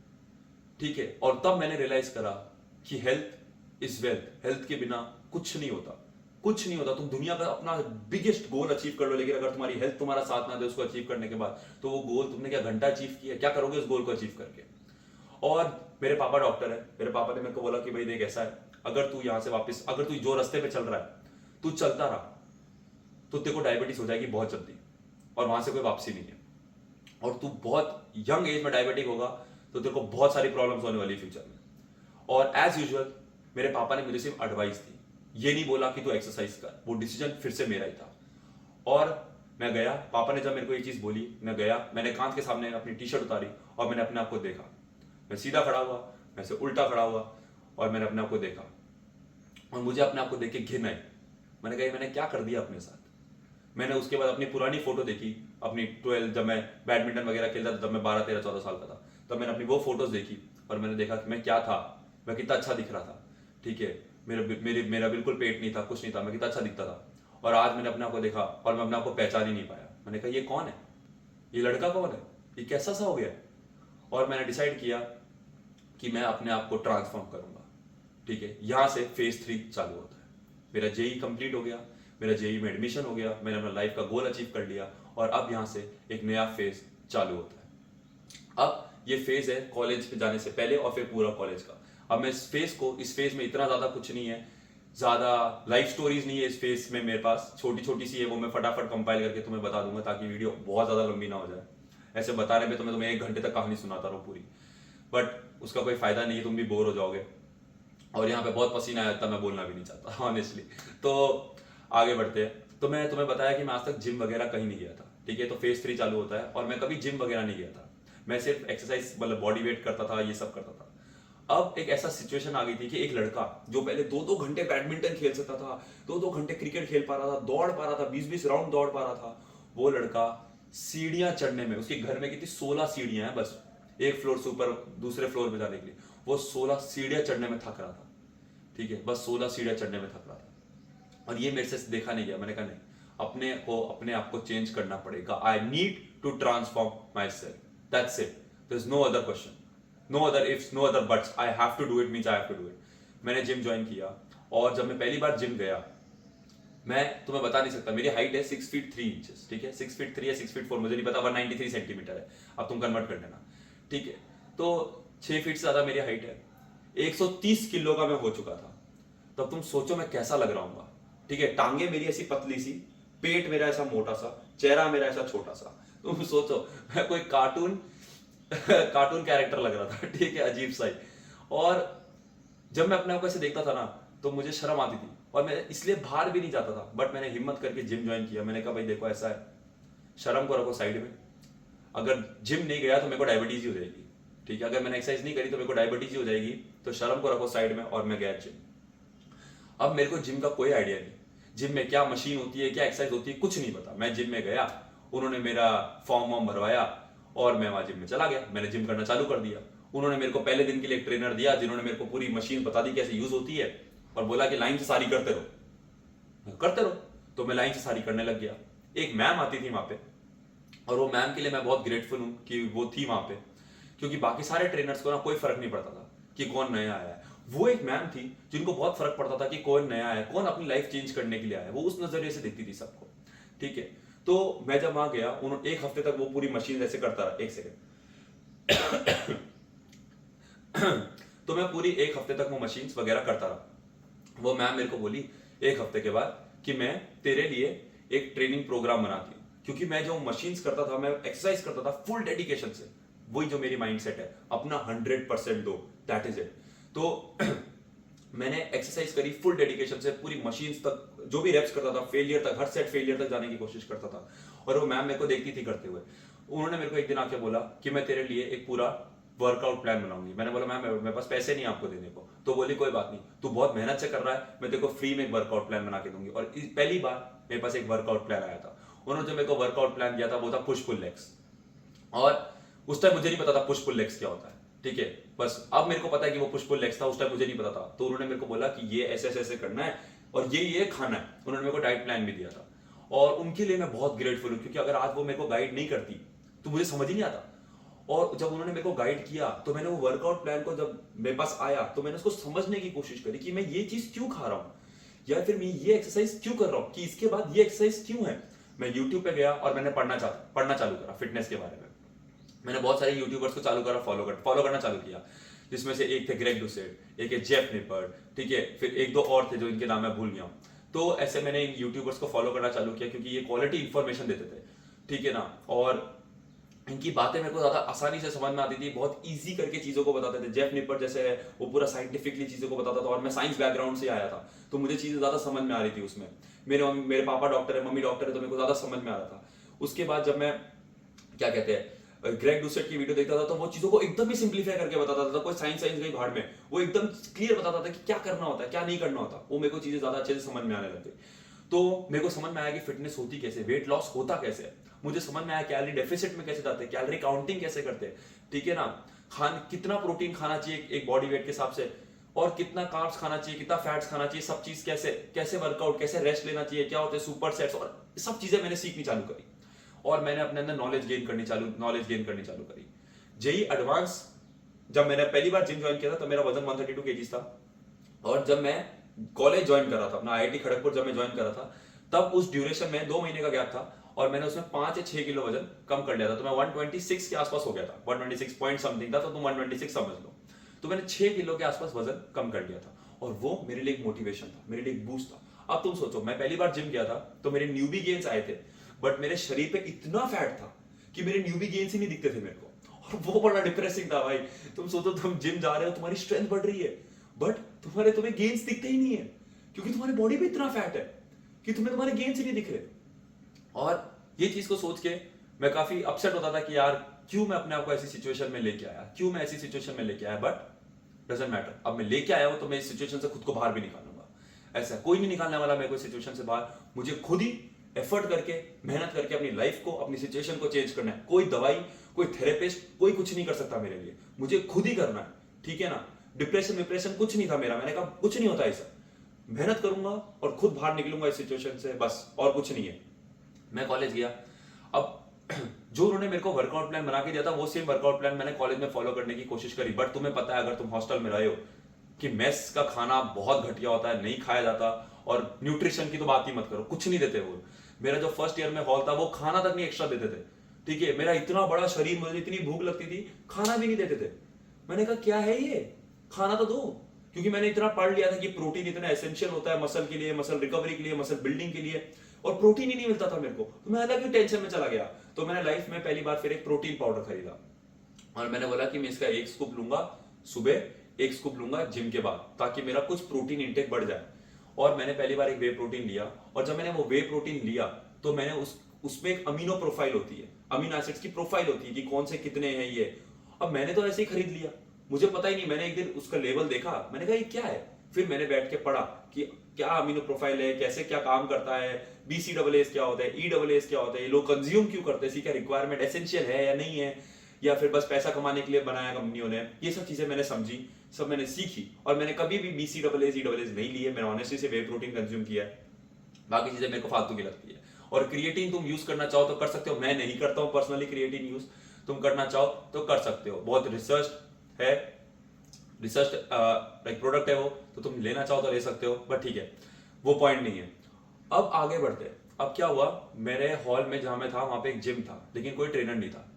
ठीक है। और तब मैंने रियलाइज करा कि हेल्थ इज वेल्थ, हेल्थ के बिना कुछ नहीं होता, कुछ नहीं होता। तुम दुनिया का अपना बिगेस्ट गोल अचीव कर लो, लेकिन अगर तुम्हारी हेल्थ तुम्हारा साथ ना दे उसको अचीव करने के बाद, तो वो गोल तुमने क्या घंटा अचीव किया, क्या करोगे उस गोल को अचीव करके? और मेरे पापा डॉक्टर है, मेरे पापा ने मेरे को बोला कि भाई देख ऐसा है, अगर तू यहां से वापस, अगर तू जो रास्ते पे चल रहा है तू चलता रहा तो तेरे को डायबिटीज हो जाएगी बहुत जल्दी, और वहां से कोई वापसी नहीं है। और तू बहुत यंग एज में डायबिटिक होगा तो तेरे को बहुत सारी प्रॉब्लम्स होने वाली फ्यूचर में। और एज यूजुअल मेरे पापा ने मुझे सिर्फ एडवाइस दी ये नहीं बोला कि तू एक्सरसाइज कर, वो डिसीजन फिर से मेरा ही था। और मैं गया, पापा ने जब मेरे को ये चीज बोली, मैं गया, मैंने कांच के सामने अपनी टी शर्ट उतारी और मैंने अपने आप को देखा। मैं सीधा खड़ा हुआ, मैं से उल्टा खड़ा हुआ और मैंने अपने आप को देखा और मुझे अपने आप को देख के घिन आई। मैंने कहा मैंने क्या कर दिया अपने साथ। मैंने उसके बाद अपनी पुरानी फोटो देखी, अपनी 12 जब मैं बैडमिंटन वगैरह खेलता था, तब मैं 12, 13, 14 साल का था, तब मैंने अपनी वो फोटोज देखी और मैंने देखा कि मैं क्या था, मैं कितना अच्छा दिख रहा था। ठीक है, मेरा बिल्कुल पेट नहीं था, कुछ नहीं था, मैं कितना अच्छा दिखता था। और आज मैंने अपने आप को देखा और मैं अपने आप को पहचान ही नहीं पाया। मैंने कहा ये कौन है, ये लड़का कौन है, ये कैसा सा हो गया। और मैंने डिसाइड किया कि मैं अपने आप को ट्रांसफॉर्म करूंगा। ठीक है, यहां से फेज 3 चालू होता है। मेरा जेई कंप्लीट हो गया, मेरा जेई में एडमिशन हो गया, मैंने अपना लाइफ का गोल अचीव कर लिया और अब यहां से एक नया फेज चालू होता है। अब ये फेज है कॉलेज पे जाने से पहले और फिर पूरा कॉलेज का। अब मैं इस फेज में इतना ज्यादा कुछ नहीं है, ज्यादा लाइफ स्टोरीज नहीं है इस फेज में मेरे पास, छोटी छोटी सी है, वो मैं फटाफट कंपाइल करके तुम्हें बता दूंगा ताकि वीडियो बहुत ज्यादा लंबी ना हो जाए। ऐसे बताने में तो मैं तुम्हें 1 घंटे तक कहानी सुनाता रहूं पूरी, बट उसका कोई फायदा नहीं है, तुम भी बोर हो जाओगे और यहाँ पे बहुत पसीना आया था, मैं बोलना भी नहीं चाहता ऑनेस्टली। तो आगे बढ़ते हैं। तो मैं तुम्हें बताया कि मैं आज तक जिम वगैरह कहीं नहीं गया था। ठीक है, तो फेज 3 चालू होता है और मैं कभी जिम वगैरह नहीं गया था, मैं सिर्फ एक्सरसाइज मतलब बॉडी वेट करता था, ये सब करता था। अब एक ऐसा सिचुएशन आ गई थी कि एक लड़का जो पहले 2-2 घंटे बैडमिंटन खेल सकता था, 2-2 घंटे क्रिकेट खेल पा रहा था, दौड़ पा रहा था, 20-20 राउंड दौड़ पा रहा था, वो लड़का सीढ़ियां चढ़ने में, उसके घर में कितनी 16 सीढ़ियां हैं बस एक फ्लोर से ऊपर दूसरे फ्लोर पे जाने के लिए, वो 16 सीढ़ियां चढ़ने में थक रहा था। ठीक है, बस 16 सीढ़ियां चढ़ने में थक रहा था और ये मेरे से देखा नहीं गया। मैंने कहा नहीं, अपने आप को चेंज करना पड़ेगा। I need to transform myself, that's it, there is no other question, no other ifs, no other buts, I have to do it, means I have to do it. मैंने gym join किया और जब मैं पहली बार gym गया, मैं तुम्हें बता नहीं सकता, मेरी हाइट है 6 फीट 3 इंचेस। ठीक है, 6 फीट 3 या 6 फीट 4, मुझे नहीं पता, 193 सेंटीमीटर है, अब तुम कन्वर्ट कर लेना। ठीक है, तो 6 फीट से ज्यादा मेरी हाइट है, 130 किलो का मैं हो चुका था। तब तुम सोचो मैं कैसा लग रहा हूँ। ठीक है, टांगे मेरी ऐसी पतली सी, पेट मेरा ऐसा मोटा सा, चेहरा मेरा ऐसा छोटा सा, तुम सोचो मैं कोई कार्टून कैरेक्टर लग रहा था। ठीक है, अजीब सा ही। और जब मैं अपने आप को ऐसे देखता था ना, तो मुझे शर्म आती थी और मैं इसलिए बाहर भी नहीं जाता था, बट मैंने हिम्मत करके जिम ज्वाइन किया। मैंने कहा भाई देखो ऐसा है, शर्म को रखो साइड में, अगर जिम नहीं गया तो मेरे को डायबिटीज ही हो जाएगी। ठीक है, अगर मैंने एक्सरसाइज नहीं करी तो मेरे को डायबिटीज ही हो जाएगी, तो शर्म को रखो साइड में। और मैं गया जिम। अब मेरे को जिम का कोई आइडिया नहीं, जिम में क्या मशीन होती है, क्या एक्सरसाइज होती है, कुछ नहीं पता। मैं जिम में गया, उन्होंने मेरा फॉर्म वॉर्म भरवाया और मैं वहां जिम में चला गया, मैंने जिम करना चालू कर दिया। उन्होंने मेरे को पहले दिन के लिए एक ट्रेनर दिया, जिन्होंने मेरे को पूरी मशीन बता दी कैसे यूज होती है और बोला कि लाइन से सारी करते रहो। तो मैं लाइन से सारी करने लग गया। एक मैम आती थी वहां पे और वो मैम के लिए मैं बहुत ग्रेटफुल हूं कि वो थी वहां पे, क्योंकि बाकी सारे ट्रेनर्स को ना कोई फर्क नहीं पड़ता था कि कौन नया आया है। वो एक मैम थी जिनको बहुत फर्क पड़ता था कि कौन नया है, कौन अपनी लाइफ चेंज करने के लिए आया है, वो उस नजरिए से देखती थी सबको। ठीक है, तो मैं जब वहां गया, उन्होंने 1 हफ्ते तक वो पूरी मशीन ऐसे करता रहा। 1 सेकेंड तो मैं पूरी 1 हफ्ते तक वो मशीन्स वगैरह करता रहा। वो मैम मेरे को बोली 1 हफ्ते के बाद कि मैं तेरे लिए एक ट्रेनिंग प्रोग्राम बनाती हूँ, क्योंकि मैं जो मशीन्स करता था, मैं एक्सरसाइज करता था फुल डेडिकेशन से, वही जो मेरी माइंडसेट है, अपना 100% दो, दैट इज इट। तो मैंने एक्सरसाइज करी फुल डेडिकेशन से, पूरी मशीन्स तक जो भी रेप्स करता था, फेलियर तक, हर सेट फेलियर तक जाने की कोशिश करता था। और वो मैम मेरे को देखती थी करते हुए। उन्होंने मेरे को एक दिन आके बोला कि मैं तेरे लिए एक पूरा वर्कआउट प्लान बनाऊंगी। मैंने बोला मैम मेरे पास पैसे नहीं आपको देने को। तो बोली कोई बात नहीं, तू बहुत मेहनत से कर रहा है, मैं तेरे को फ्री में एक वर्कआउट प्लान बना के दूंगी। और पहली बार मेरे पास एक वर्कआउट प्लान आया था। उन्होंने जो मेरे को वर्कआउट प्लान दिया था वो था पुश पुल लेग्स। और उस टाइम मुझे नहीं पता था पुश पुल लेग्स क्या होता है। ठीक है, बस अब मेरे को पता है कि वो पुश पुल लेग्स था, उस टाइम मुझे नहीं पता था। तो उन्होंने मेरे को बोला कि ये ऐसे ऐसे करना है और ये खाना है। उन्होंने मेरे को डाइट प्लान भी दिया था और उनके लिए मैं बहुत ग्रेटफुल हूँ, क्योंकि अगर आज वो मेरे को गाइड नहीं करती तो मुझे समझ ही नहीं आता। और जब उन्होंने मेरे को गाइड किया तो मैंने वो वर्कआउट प्लान को, जब मेरे पास आया तो मैंने उसको समझने की कोशिश करी कि मैं ये चीज क्यों खा रहा हूँ, या फिर मैं ये एक्सरसाइज क्यों कर रहा हूँ, कि इसके बाद ये एक्सरसाइज क्यों है। मैं यूट्यूब पे गया और मैंने पढ़ना चालू करा फिटनेस के बारे में। मैंने बहुत सारे यूट्यूबर्स को चालू करा फॉलो करना चालू किया, जिसमें से एक थे ग्रेग डुसेट, एक है जेफ निपर्ट, ठीक है, फिर 1-2 और थे जो इनके नाम मैं भूल गया हूँ। तो ऐसे मैंने यूट्यूबर्स को फॉलो करना चालू किया क्योंकि ये क्वालिटी इंफॉर्मेशन देते थे। ठीक है ना, और इनकी बातें मेरे को ज्यादा आसानी से समझ में आती थी, बहुत इजी करके चीजों को बताते थे। जेफ निपर जैसे है, वो पूरा साइंटिफिकली चीजों को बताता था, और मैं साइंस बैकग्राउंड से आया था, तो मुझे चीजें ज्यादा समझ में आ रही थी उसमें। मेरे पापा डॉक्टर है, मम्मी डॉक्टर है, तो मेरे को ज्यादा समझ में आ रहा था। उसके बाद जब मैं, क्या कहते हैं, ग्रेग डुसेट की वीडियो देखता था, तो वो चीजों को एकदम ही सिंप्लीफाई करके बताता था। कोई साइंस गई भाड़ में, वो एकदम क्लियर बताता था कि क्या करना होता है, क्या नहीं करना होता। वो मेरे को चीजें ज्यादा अच्छे से समझ में आने लग गई। तो मेरे को समझ में आया कि फिटनेस होती कैसे, वेट लॉस होता कैसे है। मुझे समझ में आया कैलोरी डेफिसिट में कैसे जाते हैं, कैलोरी काउंटिंग कैसे करते हैं, ठीक है ना। कितना प्रोटीन खाना चाहिए एक बॉडी वेट के हिसाब से, और कितना कार्ब्स खाना चाहिए, कितना फैट्स खाना चाहिए, सब चीज कैसे कैसे वर्कआउट, कैसे रेस्ट लेना चाहिए, क्या होते हैं सुपर सेट्स, और सब चीजें मैंने सीखनी चालू करी। और मैंने अपने अंदर नॉलेज गेन करनी चालू करी। जेई एडवांस जब मैंने पहली बार जिम ज्वाइन किया था, तब मेरा वजन 132 kg था। और जब मैं कॉलेज ज्वाइन कर रहा था, अपना आईआईटी खड़गपुर जब मैं ज्वाइन कर रहा था, तब उस ड्यूरेशन में 2 महीने का गैप था, और मैंने उसमें 5 या 6 किलो वजन कम कर लिया था। तो मैं 126 के आसपास हो गया था, 126 पॉइंट समथिंग था, तो तुम 126 समझ लो। तो मैंने 6 किलो के आसपास वजन कम कर लिया था, और वो मेरे लिए एक मोटिवेशन था, मेरे लिए एक बूस्ट था। अब तुम सोचो, मैं पहली बार जिम गया था, तो मेरे न्यूबी गेन्स आए थे, बट मेरे शरीर पे इतना फैट था कि मेरे न्यूबी गेन्स ही नहीं दिखते थे मेरे को, और वो बड़ा डिप्रेसिंग था भाई। तुम सोचो, तुम जिम जा रहे हो, तुम्हारी स्ट्रेंथ बढ़ रही है, बट तुम्हें गेन्स दिखते ही नहीं है, क्योंकि तुम्हारी बॉडी पे इतना फैट है कि तुम्हारे गेन्स ही नहीं दिख रहे। और ये चीज को सोच के मैं काफी अपसेट होता था कि यार क्यों मैं अपने आप को ऐसी सिचुएशन में लेके आया, क्यों मैं ऐसी सिचुएशन में लेके आया। बट डजंट मैटर, अब मैं लेके आया हूं, तो मैं इस सिचुएशन से खुद को बाहर भी निकालूंगा। ऐसा कोई नहीं निकालने वाला मेरे को सिचुएशन से बाहर। मुझे खुद ही एफर्ट करके, मेहनत करके अपनी लाइफ को, अपनी सिचुएशन को चेंज करना है। कोई दवाई, कोई थेरेपिस्ट, कोई कुछ नहीं कर सकता मेरे लिए, मुझे खुद ही करना है, ठीक है ना। डिप्रेशन कुछ नहीं था मेरा, मैंने कहा कुछ नहीं होता ऐसा, मेहनत करूंगा और खुद बाहर निकलूंगा इस सिचुएशन से, बस, और कुछ नहीं है। मैं कॉलेज गया। अब जो उन्होंने मेरे को वर्कआउट प्लान बना के दिया था, वो सेम वर्कआउट प्लान मैंने कॉलेज में फॉलो करने की कोशिश करी। बट तुम्हें पता है, अगर तुम हॉस्टल में रहे हो, कि मेस का खाना बहुत घटिया होता है, नहीं खाया जाता, और न्यूट्रिशन की तो बात ही मत करो, कुछ नहीं देते वो। मेरा जो फर्स्ट ईयर में हॉल था, वो खाना तक नहीं एक्स्ट्रा देते थे, ठीक है। मेरा इतना बड़ा शरीर, मुझे इतनी भूख लगती थी, खाना भी नहीं देते थे। मैंने कहा क्या है ये, खाना तो दो, क्योंकि मैंने इतना पढ़ लिया था कि प्रोटीन इतना एसेंशियल होता है मसल के लिए, मसल रिकवरी के लिए, मसल बिल्डिंग के लिए, और प्रोटीन ही नहीं मिलता था मेरे को। तो मैं अलग ही टेंशन में चला गया। तो मैंने लाइफ में पहली बार फिर एक प्रोटीन पाउडर खरीदा, और मैंने बोला कि मैं इसका 1 स्कूप लूंगा सुबह, 1 स्कूप लूंगा जिम के बाद, ताकि मेरा कुछ प्रोटीन इंटेक बढ़ जाए। और मैंने पहली बार एक वे प्रोटीन लिया, और जब मैंने वो वे प्रोटीन लिया, तो मैंने उसमें एक अमीनो प्रोफाइल होती है, अमीनो एसिड्स की प्रोफाइल होती है कि कौन से कितने हैं ये। अब मैंने तो ऐसे ही खरीद लिया, मुझे पता ही नहीं। मैंने एक दिन उसका लेवल देखा, मैंने कहा ये क्या है। फिर मैंने बैठ के पढ़ा कि क्या अमीनो प्रोफाइल है, कैसे क्या काम करता है, BCAAs क्या होता है, EAAs क्या होता है, ये लोग कंज्यूम क्यों करते हैं, इसकी क्या रिक्वायरमेंट एसेंशियल है या नहीं है, या फिर बस पैसा कमाने के लिए बनाया कंपनियों ने। ये सब चीजें मैंने समझी, सब मैंने सीखी, और मैंने कभी भी BCAAs EAAs नहीं लिए। मैंने ऑनेस्टली से वे प्रोटीन कंज्यूम किया है, बाकी चीजें मेरे को फालतू की लगती है। और क्रिएटिन तुम यूज करना चाहो तो कर सकते हो, मैं नहीं करता हूं पर्सनली क्रिएटिन यूज, तुम करना चाहो तो कर सकते हो। बहुत रिसर्च है, रिसर्च लाइक प्रोडक्ट है वो, तो तुम लेना चाहो तो ले सकते हो, बट ठीक है, वो पॉइंट नहीं है। अब आगे बढ़ते हैं। अब क्या हुआ, मेरे हॉल में जहां मैं था, वहां पे एक जिम था, लेकिन कोई ट्रेनर नहीं था।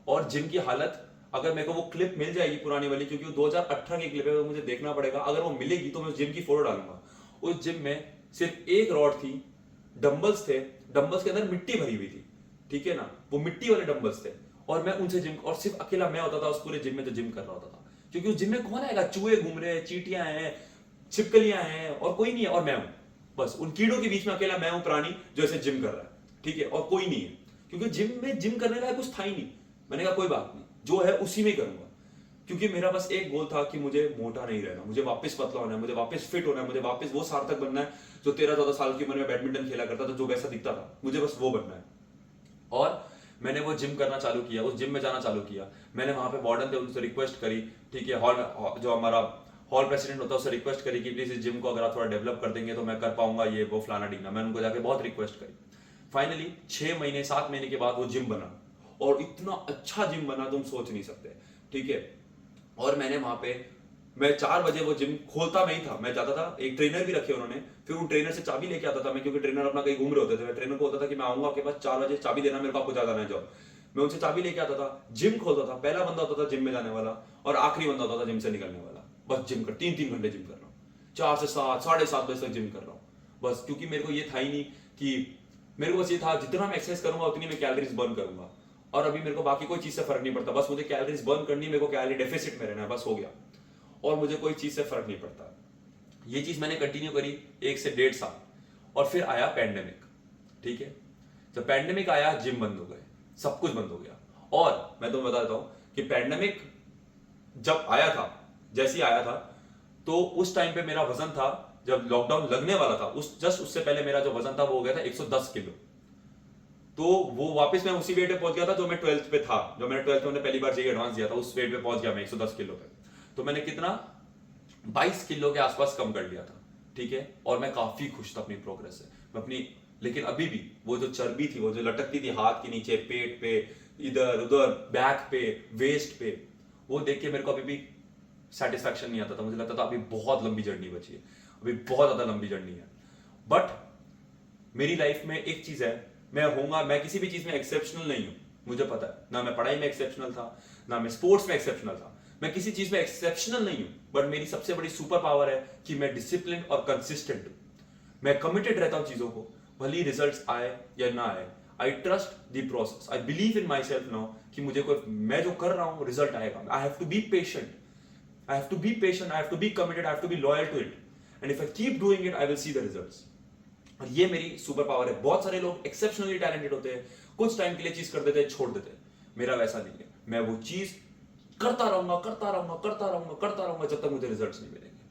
और जिम की हालत, अगर मेरे को वो क्लिप मिल जाएगी पुरानी वाली, क्योंकि वो 2018 की क्लिप है, वो मुझे देखना पड़ेगा। अगर वो मिलेगी तो मैं उस जिम की फोटो डालूंगा। उस जिम में सिर्फ एक रॉड थी, डंबल्स थे, डंबल्स के अंदर मिट्टी भरी हुई थी, ठीक है ना, वो मिट्टी वाले डंबल्स थे। और मैं उनसे जिम, और सिर्फ अकेला मैं होता था उस पूरे जिम में जो जिम कर रहा होता था, क्योंकि उस जिम में कौन आएगा, चूहे घूम रहे हैं, चींटियां हैं, छिपकलियां हैं, और कोई नहीं है, और मैं हूं। बस उन कीड़ों के बीच में अकेला मैं हूं प्राणी, जो ऐसे जिम कर रहा है, ठीक है, और कोई नहीं है, क्योंकि जिम में जिम करने लायक कुछ था ही नहीं। मैंने कहा कोई बात नहीं, जो है उसी में करूंगा, क्योंकि मेरा बस एक गोल था कि मुझे मोटा नहीं रहना, मुझे वापस पतला होना है, मुझे वापस फिट होना है, मुझे वापस वो सार्थक बनना है जो 13-14 साल की उम्र में बैडमिंटन खेला करता था, जो वैसा दिखता था, मुझे बस वो बनना है। और मैंने वो जिम करना चालू किया, उस जिम में जाना चालू किया। मैंने वहां पे वार्डन थे, उनसे रिक्वेस्ट करी, ठीक है, हॉल जो हमारा हॉल प्रेसिडेंट होता है, उससे रिक्वेस्ट करी कि प्लीज इस जिम को अगर आप थोड़ा डेवलप कर देंगे तो मैं कर पाऊंगा, ये वो फलाना ढींगना। मैंने उनको जाके बहुत रिक्वेस्ट करी। फाइनली 6 महीने 7 महीने के बाद वो जिम बना, और इतना अच्छा जिम बना तुम सोच नहीं सकते, ठीक है। और मैंने वहां पे, मैं 4 बजे वो जिम खोलता मैं ही था, मैं जाता था, एक ट्रेनर भी रखे उन्होंने, फिर उन ट्रेनर से चाबी लेके आता था मैं, क्योंकि ट्रेनर अपना कहीं घूम रहे होते थे। मैं ट्रेनर को होता था कि मैं आऊंगा आपके पास 4 बजे, चाबी देना मेरे को, आपको ज्यादा ना जाओ। मैं उनसे चाबी लेके आता था, जिम खोलता था, पहला बंदा होता था जिम में जाने वाला, और आखिरी बंदा होता था जिम से निकलने वाला। बस जिम कर 3-3 घंटे जिम कर रहा हूँ, 4 से 7, 7:30 बजे तक जिम कर रहा हूँ, बस। क्योंकि मेरे को ये था ही नहीं कि, मेरे को बस ये था जितना मैं एक्सरसाइज करूंगा उतनी मैं कैलोरीज बर्न करूंगा। और अभी मेरे को बाकी कोई चीज से फर्क नहीं पड़ता, बस मुझे कैलोरीज बर्न करनी है, मेरे को कैलोरी डेफिसिट में रहना है, बस हो गया, और मुझे कोई चीज से फर्क नहीं पड़ता। ये चीज मैंने कंटिन्यू करी 1 से 1.5 साल, और फिर आया पैंडेमिक। ठीक है, जब पैंडेमिक आया जिम बंद हो गए, सब कुछ बंद हो गया। और मैं तुम्हें बता देता हूं कि पैंडेमिक जब आया था, जैसे ही आया था, तो उस टाइम पे मेरा वजन था, जब लॉकडाउन लगने वाला था उससे पहले मेरा जो वजन था वो हो गया था 110 किलो। तो वो वापस मैं उसी वेट पे पहुंच गया था जो मैं 12th पे था, जो मैंने 12th में मैंने पहली बार जेईई एडवांस दिया था, उस वेट पे पहुंच गया मैं 110 किलो पे। तो मैंने कितना 22 किलो के आसपास कम कर लिया था। ठीक है, और मैं काफी खुश था अपनी प्रोग्रेस से, मैं अपनी, लेकिन अभी भी वो जो चर्बी थी, वो जो लटकती थी हाथ के नीचे, पेट पे, इधर उधर, बैक पे, वेस्ट पे, वो देख के मेरे को अभी भी सेटिस्फैक्शन नहीं आता था। मुझे लगता था अभी बहुत लंबी जर्नी बची है, अभी बहुत ज्यादा लंबी जर्नी है। बट मेरी लाइफ में एक चीज है, मैं किसी भी चीज में एक्सेप्शनल नहीं हूं, मुझे पता है। ना मैं पढ़ाई में एक्सेप्शनल था, ना मैं स्पोर्ट्स में एक्सेप्शनल था, मैं किसी चीज में एक्सेप्शनल नहीं हूं। बट मेरी सबसे बड़ी सुपर पावर है कि मैं डिसिप्लिन और कंसिस्टेंट हूं। मैं कमिटेड रहता हूं चीजों को, भले ही रिजल्ट्स आए या ना आए। I trust the process, I believe in myself now कि मैं जो कर रहा हूं रिजल्ट आएगा। I have to be patient, I have to be patient, I have to be committed, I have to be loyal to it. And if I keep doing it, I will see the results. और ये मेरी super power है। बहुत सारे लोग exceptionally talented होते हैं, कुछ टाइम के लिए चीज कर देते हैं, छोड़ देते हैं। मेरा वैसा नहीं है, मैं वो चीज करता रहूंगा, करता रहूंगा, करता रहूंगा, करता रहूंगा जब तक मुझे रिजल्ट्स नहीं मिलेंगे।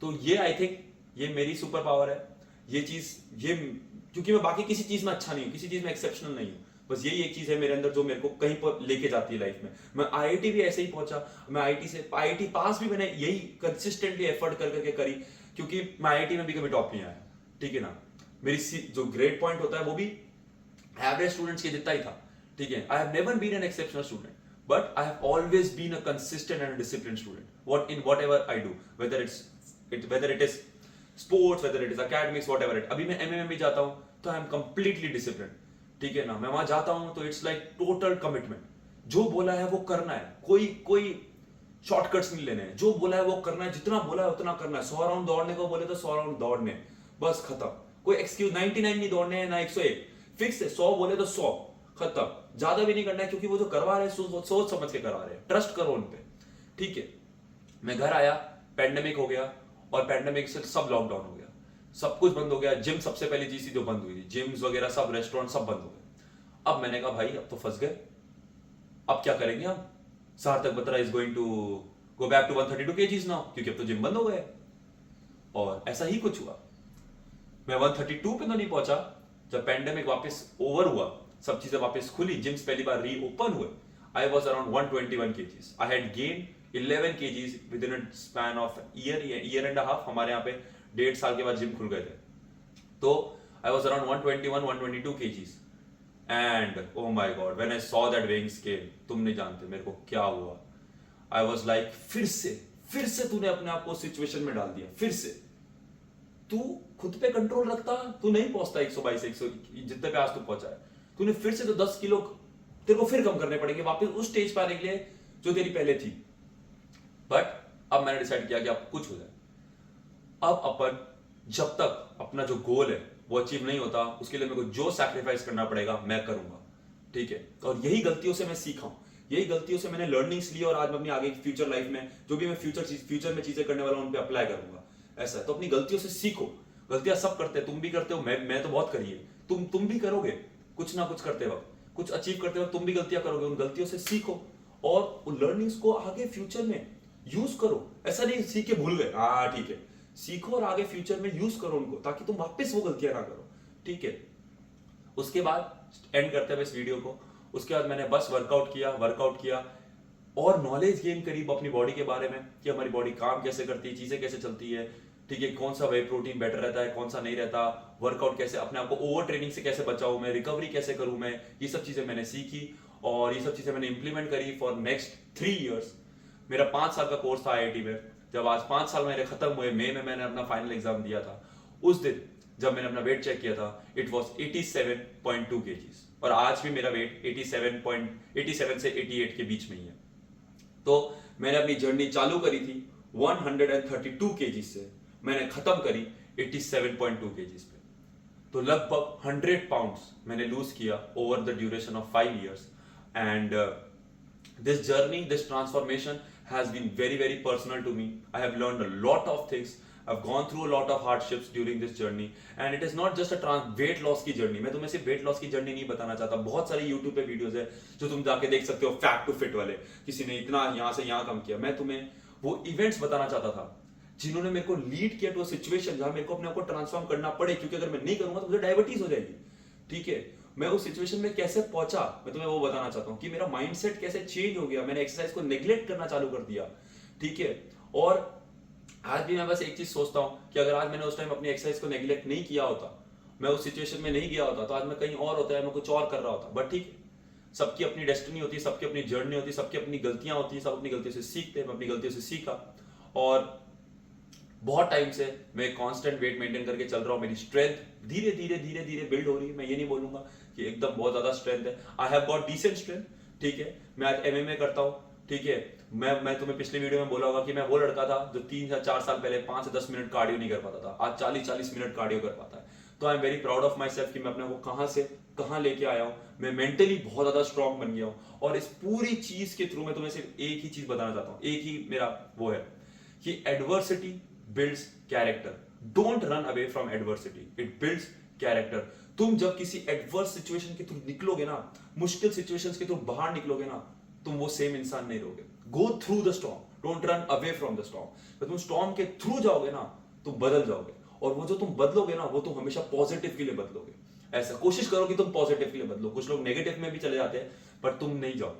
तो ये आई थिंक ये मेरी सुपर पावर है। ये चीज, ये क्योंकि मैं बाकी किसी चीज में अच्छा नहीं हूं, किसी चीज में एक्सेप्शनल नहीं हूं, बस यही एक चीज है मेरे अंदर जो मेरे को कहीं पर लेके जाती है लाइफ में। मैं आईआईटी भी ऐसे ही पहुंचा, मैं आईआईटी पास भी मैंने यही कंसिस्टेंटली एफर्ट कर करके करी, क्योंकि मैं आईआईटी में भी कभी टॉप नहीं आया। ठीक है ना, मेरी जो ग्रेड पॉइंट होता है वो भी एवरेज स्टूडेंट्स के जितना ही था। ठीक है, I have never been an exceptional student, but I have always been a consistent and disciplined student whatever I do, whether it is sports, whether it is academics, whatever it. अभी मैं MMA भी जाता हूं तो I am completely discipline. ठीक है ना, मैं वहां जाता हूं तो इट्स लाइक टोटल कमिटमेंट। जो बोला है वो करना है, कोई शॉर्टकट्स नहीं लेने हैं। जो बोला है वो करना है, जितना बोला है उतना करना है। 100 राउंड दौड़ने को बोले तो 100 राउंड दौड़ने, बस खत्म। कोई एक्सक्यूज 99 नहीं दौड़ने हैं, ना 101, फिक्स है। 100 बोले तो 100, खत्म। ज्यादा भी नहीं करना है, क्योंकि वो जो करवा रहे हैं सोच समझ के करवा रहे हैं, ट्रस्ट करो उन पे। ठीक है, मैं घर आया, पैंडेमिक हो गया, और पैंडेमिक से सब लॉकडाउन हो गया, सब कुछ बंद हो गया। जिम सबसे पहली चीज थी जो बंद हुई थी, जिम्स वगैरह सब, रेस्टोरेंट सब बंद हो गए। अब मैंने कहा भाई अब तो फंस गए, अब क्या करेंगे हम। Sarthak Batra is going to go back to 132 kgs now, क्योंकि अब तो जिम बंद हो गए। और ऐसा ही कुछ हुआ, मैं 132 पे तो नहीं पहुंचा। जब पैंडेमिक वापस ओवर हुआ, सब चीजें वापस खुली, जिम्स पहली बार रीओपन हुए, आई was around 121 kgs। I had gain 11 kgs with in a span of year and half. हमारे यहाँ पे 1.5 साल के बाद जिम खुल गए थे, तो I was around 121-122 kgs। And oh my god, when I saw that weighing scale, तुम नहीं जानते मेरे को क्या हुआ। आई वॉज लाइक, फिर से तूने अपने आप को सिचुएशन में डाल दिया। फिर से तू खुद पे कंट्रोल रखता, तू नहीं पहुंचता 122 100 जितने पे आज तू पहुंचा है। तूने फिर से तो 10 किलो तेरे को फिर कम करने पड़ेंगे वापस उस स्टेज पर आने के लिए जो तेरी पहले थी। बट अब मैंने डिसाइड किया कि अब कुछ हो जाए। अब अपन जब तक अपना जो गोल है वो अचीव नहीं होता, उसके लिए मेरे को जो सैक्रिफाइस करना पड़ेगा मैं करूंगा। ठीक है, और यही गलतियों से मैं सीखा हूं, यही गलतियों से मैंने लर्निंग्स ली, और आज मैं अपनी आगे फ्यूचर लाइफ में जो भी मैं फ्यूचर में चीजें करने वाला हूं उन पे अप्लाई करूंगा। ऐसा है, तो अपनी गलतियों से सीखो। गलतियां सब करते हैं, तुम भी करते हो, मैं तो बहुत करी है, तुम भी करोगे कुछ ना कुछ करते वक्त, कुछ अचीव करते वक्त तुम भी गलतियां करोगे। उन गलतियों से सीखो और उन लर्निंग्स को आगे फ्यूचर में यूज करो। ऐसा नहीं सीख के भूल गए, हाँ ठीक है, सीखो और आगे फ्यूचर में यूज करो उनको, ताकि तुम वापस वो गलतियां ना करो। ठीक है, उसके बाद एंड करते हैं इस वीडियो को। उसके बाद मैंने बस वर्कआउट किया और नॉलेज गेन करी अपनी बॉडी के बारे में कि हमारी बॉडी काम कैसे करती है, चीजें कैसे चलती है। ठीक है, कौन सा वे प्रोटीन बेटर रहता है, कौन सा नहीं रहता, वर्कआउट कैसे, अपने आप को ओवर ट्रेनिंग से कैसे बचाऊं मैं, रिकवरी कैसे करूं मैं, ये सब चीजें मैंने सीखी और ये सब चीजें मैंने इंप्लीमेंट करी फॉर नेक्स्ट 3 years। मेरा 5 साल का कोर्स था आईआईटी में। जब आज 5 साल मेरे खत्म हुए, मई में मैंने अपना फाइनल एग्जाम दिया था, उस दिन जब मैंने अपना वेट चेक किया था, इट वॉज 87.2 kgs, और आज भी मेरा वेट 87 से 88 के बीच में ही है। तो मैंने अपनी जर्नी चालू करी थी 132 kg से, मैंने खत्म करी 87.2 kgs पे। तो लगभग 100 pounds मैंने लूज किया over the duration of 5 years। and this journey, this transformation has been very, very personal to me. I have learned a lot of things. I've gone through a lot of hardships during this journey, and it is not just a weight loss की journey. मैं तुम्हें सिर्फ weight loss की journey नहीं बताना चाहता. बहुत सारी YouTube पे videos है जो तुम जाके देख सकते हो, fat to fit वाले. किसी ने इतना यहाँ से यहाँ कम किया. मैं तुम्हें वो events बताना चाहता था जिन्होंने मेरे को लीड किया टू अ सिचुएशन जहां मेरे को अपने आप को ट्रांसफॉर्म करना पड़े, क्योंकि अगर मैं नहीं करूंगा तो मुझे डायबिटीज हो जाएगी. ठीक है, मैं उस सिचुएशन में कैसे पहुंचा, मैं तुम्हें वो बताना चाहता हूं कि मेरा माइंडसेट कैसे चेंज हो गया. मैंने एक्सरसाइज को नेग्लेक्ट करना चालू कर दिया. ठीक है, और आज भी मैं बस एक चीज सोचता हूं कि अगर आज मैंने उस टाइम अपनी एक्सरसाइज को नेग्लेक्ट नहीं किया होता, मैं उस सिचुएशन में नहीं गया होता, तो आज मैं कहीं और होता है, मैं कुछ और कर रहा होता. बट ठीक है, सबकी अपनी डेस्टिनी होती है, सबकी अपनी जर्नी होती है, सबकी अपनी गलतियां होती है, सब अपनी गलतियों से सीखते हैं. मैं अपनी गलतियों से सीखा और बहुत टाइम से मैं कांस्टेंट वेट मेंटेन करके चल रहा हूं. मेरी स्ट्रेंथ धीरे धीरे धीरे धीरे बिल्ड हो रही है. मैं ये नहीं बोलूंगा कि एकदम बहुत ज्यादा स्ट्रेंथ है. I have got decent strength. ठीक है, मैं आज एमएमए करता हूं. ठीक है, मैं तुम्हें पिछले वीडियो में बोला होगा कि मैं वो लड़का था जो 3 या 4 साल पहले 5 से 10 मिनट कार्डियो नहीं कर पाता था. आज 40-40 मिनट कार्डियो कर पाता है. तो I am very proud of my self कि मैं अपने को कहां से कहां लेके आया हूं. मैं मेंटली बहुत ज्यादा स्ट्रांग बन गया हूं. और इस पूरी चीज के थ्रू मैं तुम्हें सिर्फ एक ही चीज बताना चाहता हूं. एक ही मेरा वो है कि adversity builds character. Don't run away from adversity. It builds character. तुम जब किसी एडवर्स सिचुएशन के थ्रू निकलोगे ना, मुश्किल सिचुएशंस के थ्रू बाहर निकलोगे ना, तुम वो सेम इंसान नहीं रहोगे. Go through the storm, don't run away from the storm. जब तुम स्टॉर्म के थ्रू जाओगे ना, तुम बदल जाओगे. और वो जो तुम बदलोगे ना, वो तुम हमेशा पॉजिटिव के लिए बदलोगे. ऐसा कोशिश करो कि तुम पॉजिटिव के लिए बदलो. कुछ लोग नेगेटिव में भी चले जाते हैं, पर तुम नहीं जाओ.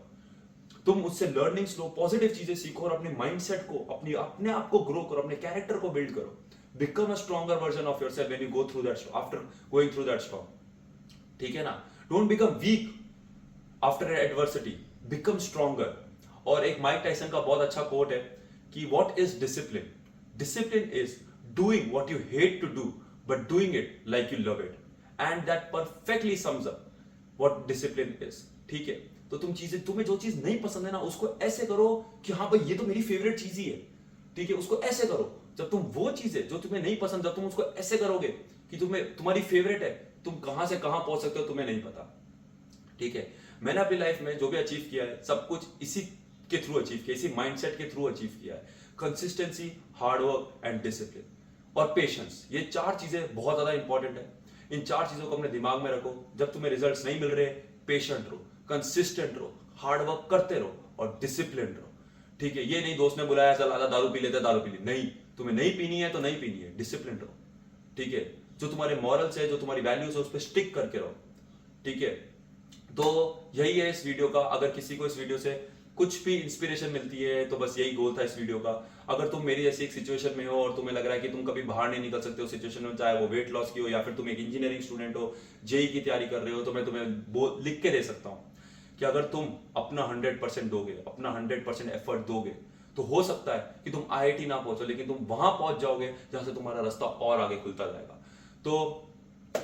तुम उससे लर्निंग्स लो, पॉजिटिव चीजें सीखो और अपने माइंडसेट को, अपने आप को ग्रो करो, अपने कैरेक्टर को बिल्ड करो. Become a stronger version of yourself when you go through that, after going through that storm. ठीक है ना. Don't become weak after adversity, become stronger. और एक माइक टाइसन का बहुत अच्छा कोट है कि what is discipline. Discipline is doing what you hate to do but doing it like you love it. And that perfectly sums up what discipline is. ठीक है, तो तुम्हें जो चीज नहीं पसंद है ना, उसको ऐसे करो कि हाँ भाई ये तो मेरी फेवरेट चीज ही है. ठीक है, उसको ऐसे करो. जब तुम वो चीज है जो तुम्हें नहीं पसंद, जब तुम उसको ऐसे करोगे कि तुम्हारी फेवरेट है, तुम कहां से कहां पहुंच सकते हो तुम्हें नहीं पता. ठीक है, मैंने अपनी लाइफ में जो भी अचीव किया है, सब कुछ इसी के थ्रू अचीव किया, इसी माइंडसेट के थ्रू अचीव किया है. कंसिस्टेंसी, हार्डवर्क एंड डिसिप्लिन और पेशेंस, ये 4 चीजें बहुत ज्यादा इंपॉर्टेंट है. इन 4 चीजों को अपने दिमाग में रखो. जब तुम्हें रिजल्ट्स नहीं मिल रहे, पेशेंट रहो, कंसिस्टेंट रहो, हार्डवर्क करते रहो और डिसिप्लिन रहो. ठीक है, ये नहीं दोस्त ने बुलाया चल आजा दारू पी लेते, दारू पी ली. नहीं, तुम्हें नहीं पीनी है तो नहीं पीनी है. डिसिप्लिन रहो. ठीक है, जो तुम्हारे मॉरल्स है, जो तुम्हारी वैल्यूज है, उस पर स्टिक करके रहो. ठीक है, तो यही है इस वीडियो का. अगर किसी को इस वीडियो से कुछ भी इंस्पिरेशन मिलती है तो बस यही गोल था इस वीडियो का. अगर तुम मेरी जैसी एक सिचुएशन में हो और तुम्हें लग रहा है कि तुम कभी बाहर नहीं निकल सकते हो सिचुएशन में, चाहे वो वेट लॉस की हो या फिर तुम एक इंजीनियरिंग स्टूडेंट हो, जेई की तैयारी कर रहे हो, तो मैं तुम्हें लिख के दे सकता हूं कि अगर तुम अपना 100% दोगे, अपना 100% एफर्ट दोगे, तो हो सकता है कि तुम आईआईटी ना पहुंचो, लेकिन तुम वहां पहुंच जाओगे जहां से तुम्हारा रास्ता और आगे खुलता जाएगा. तो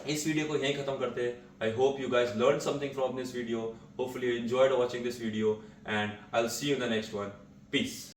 इस वीडियो को यहीं खत्म करते हैं. I hope you guys learn something from this video. Hopefully you enjoyed watching this video and I will see you in the next one. Piece.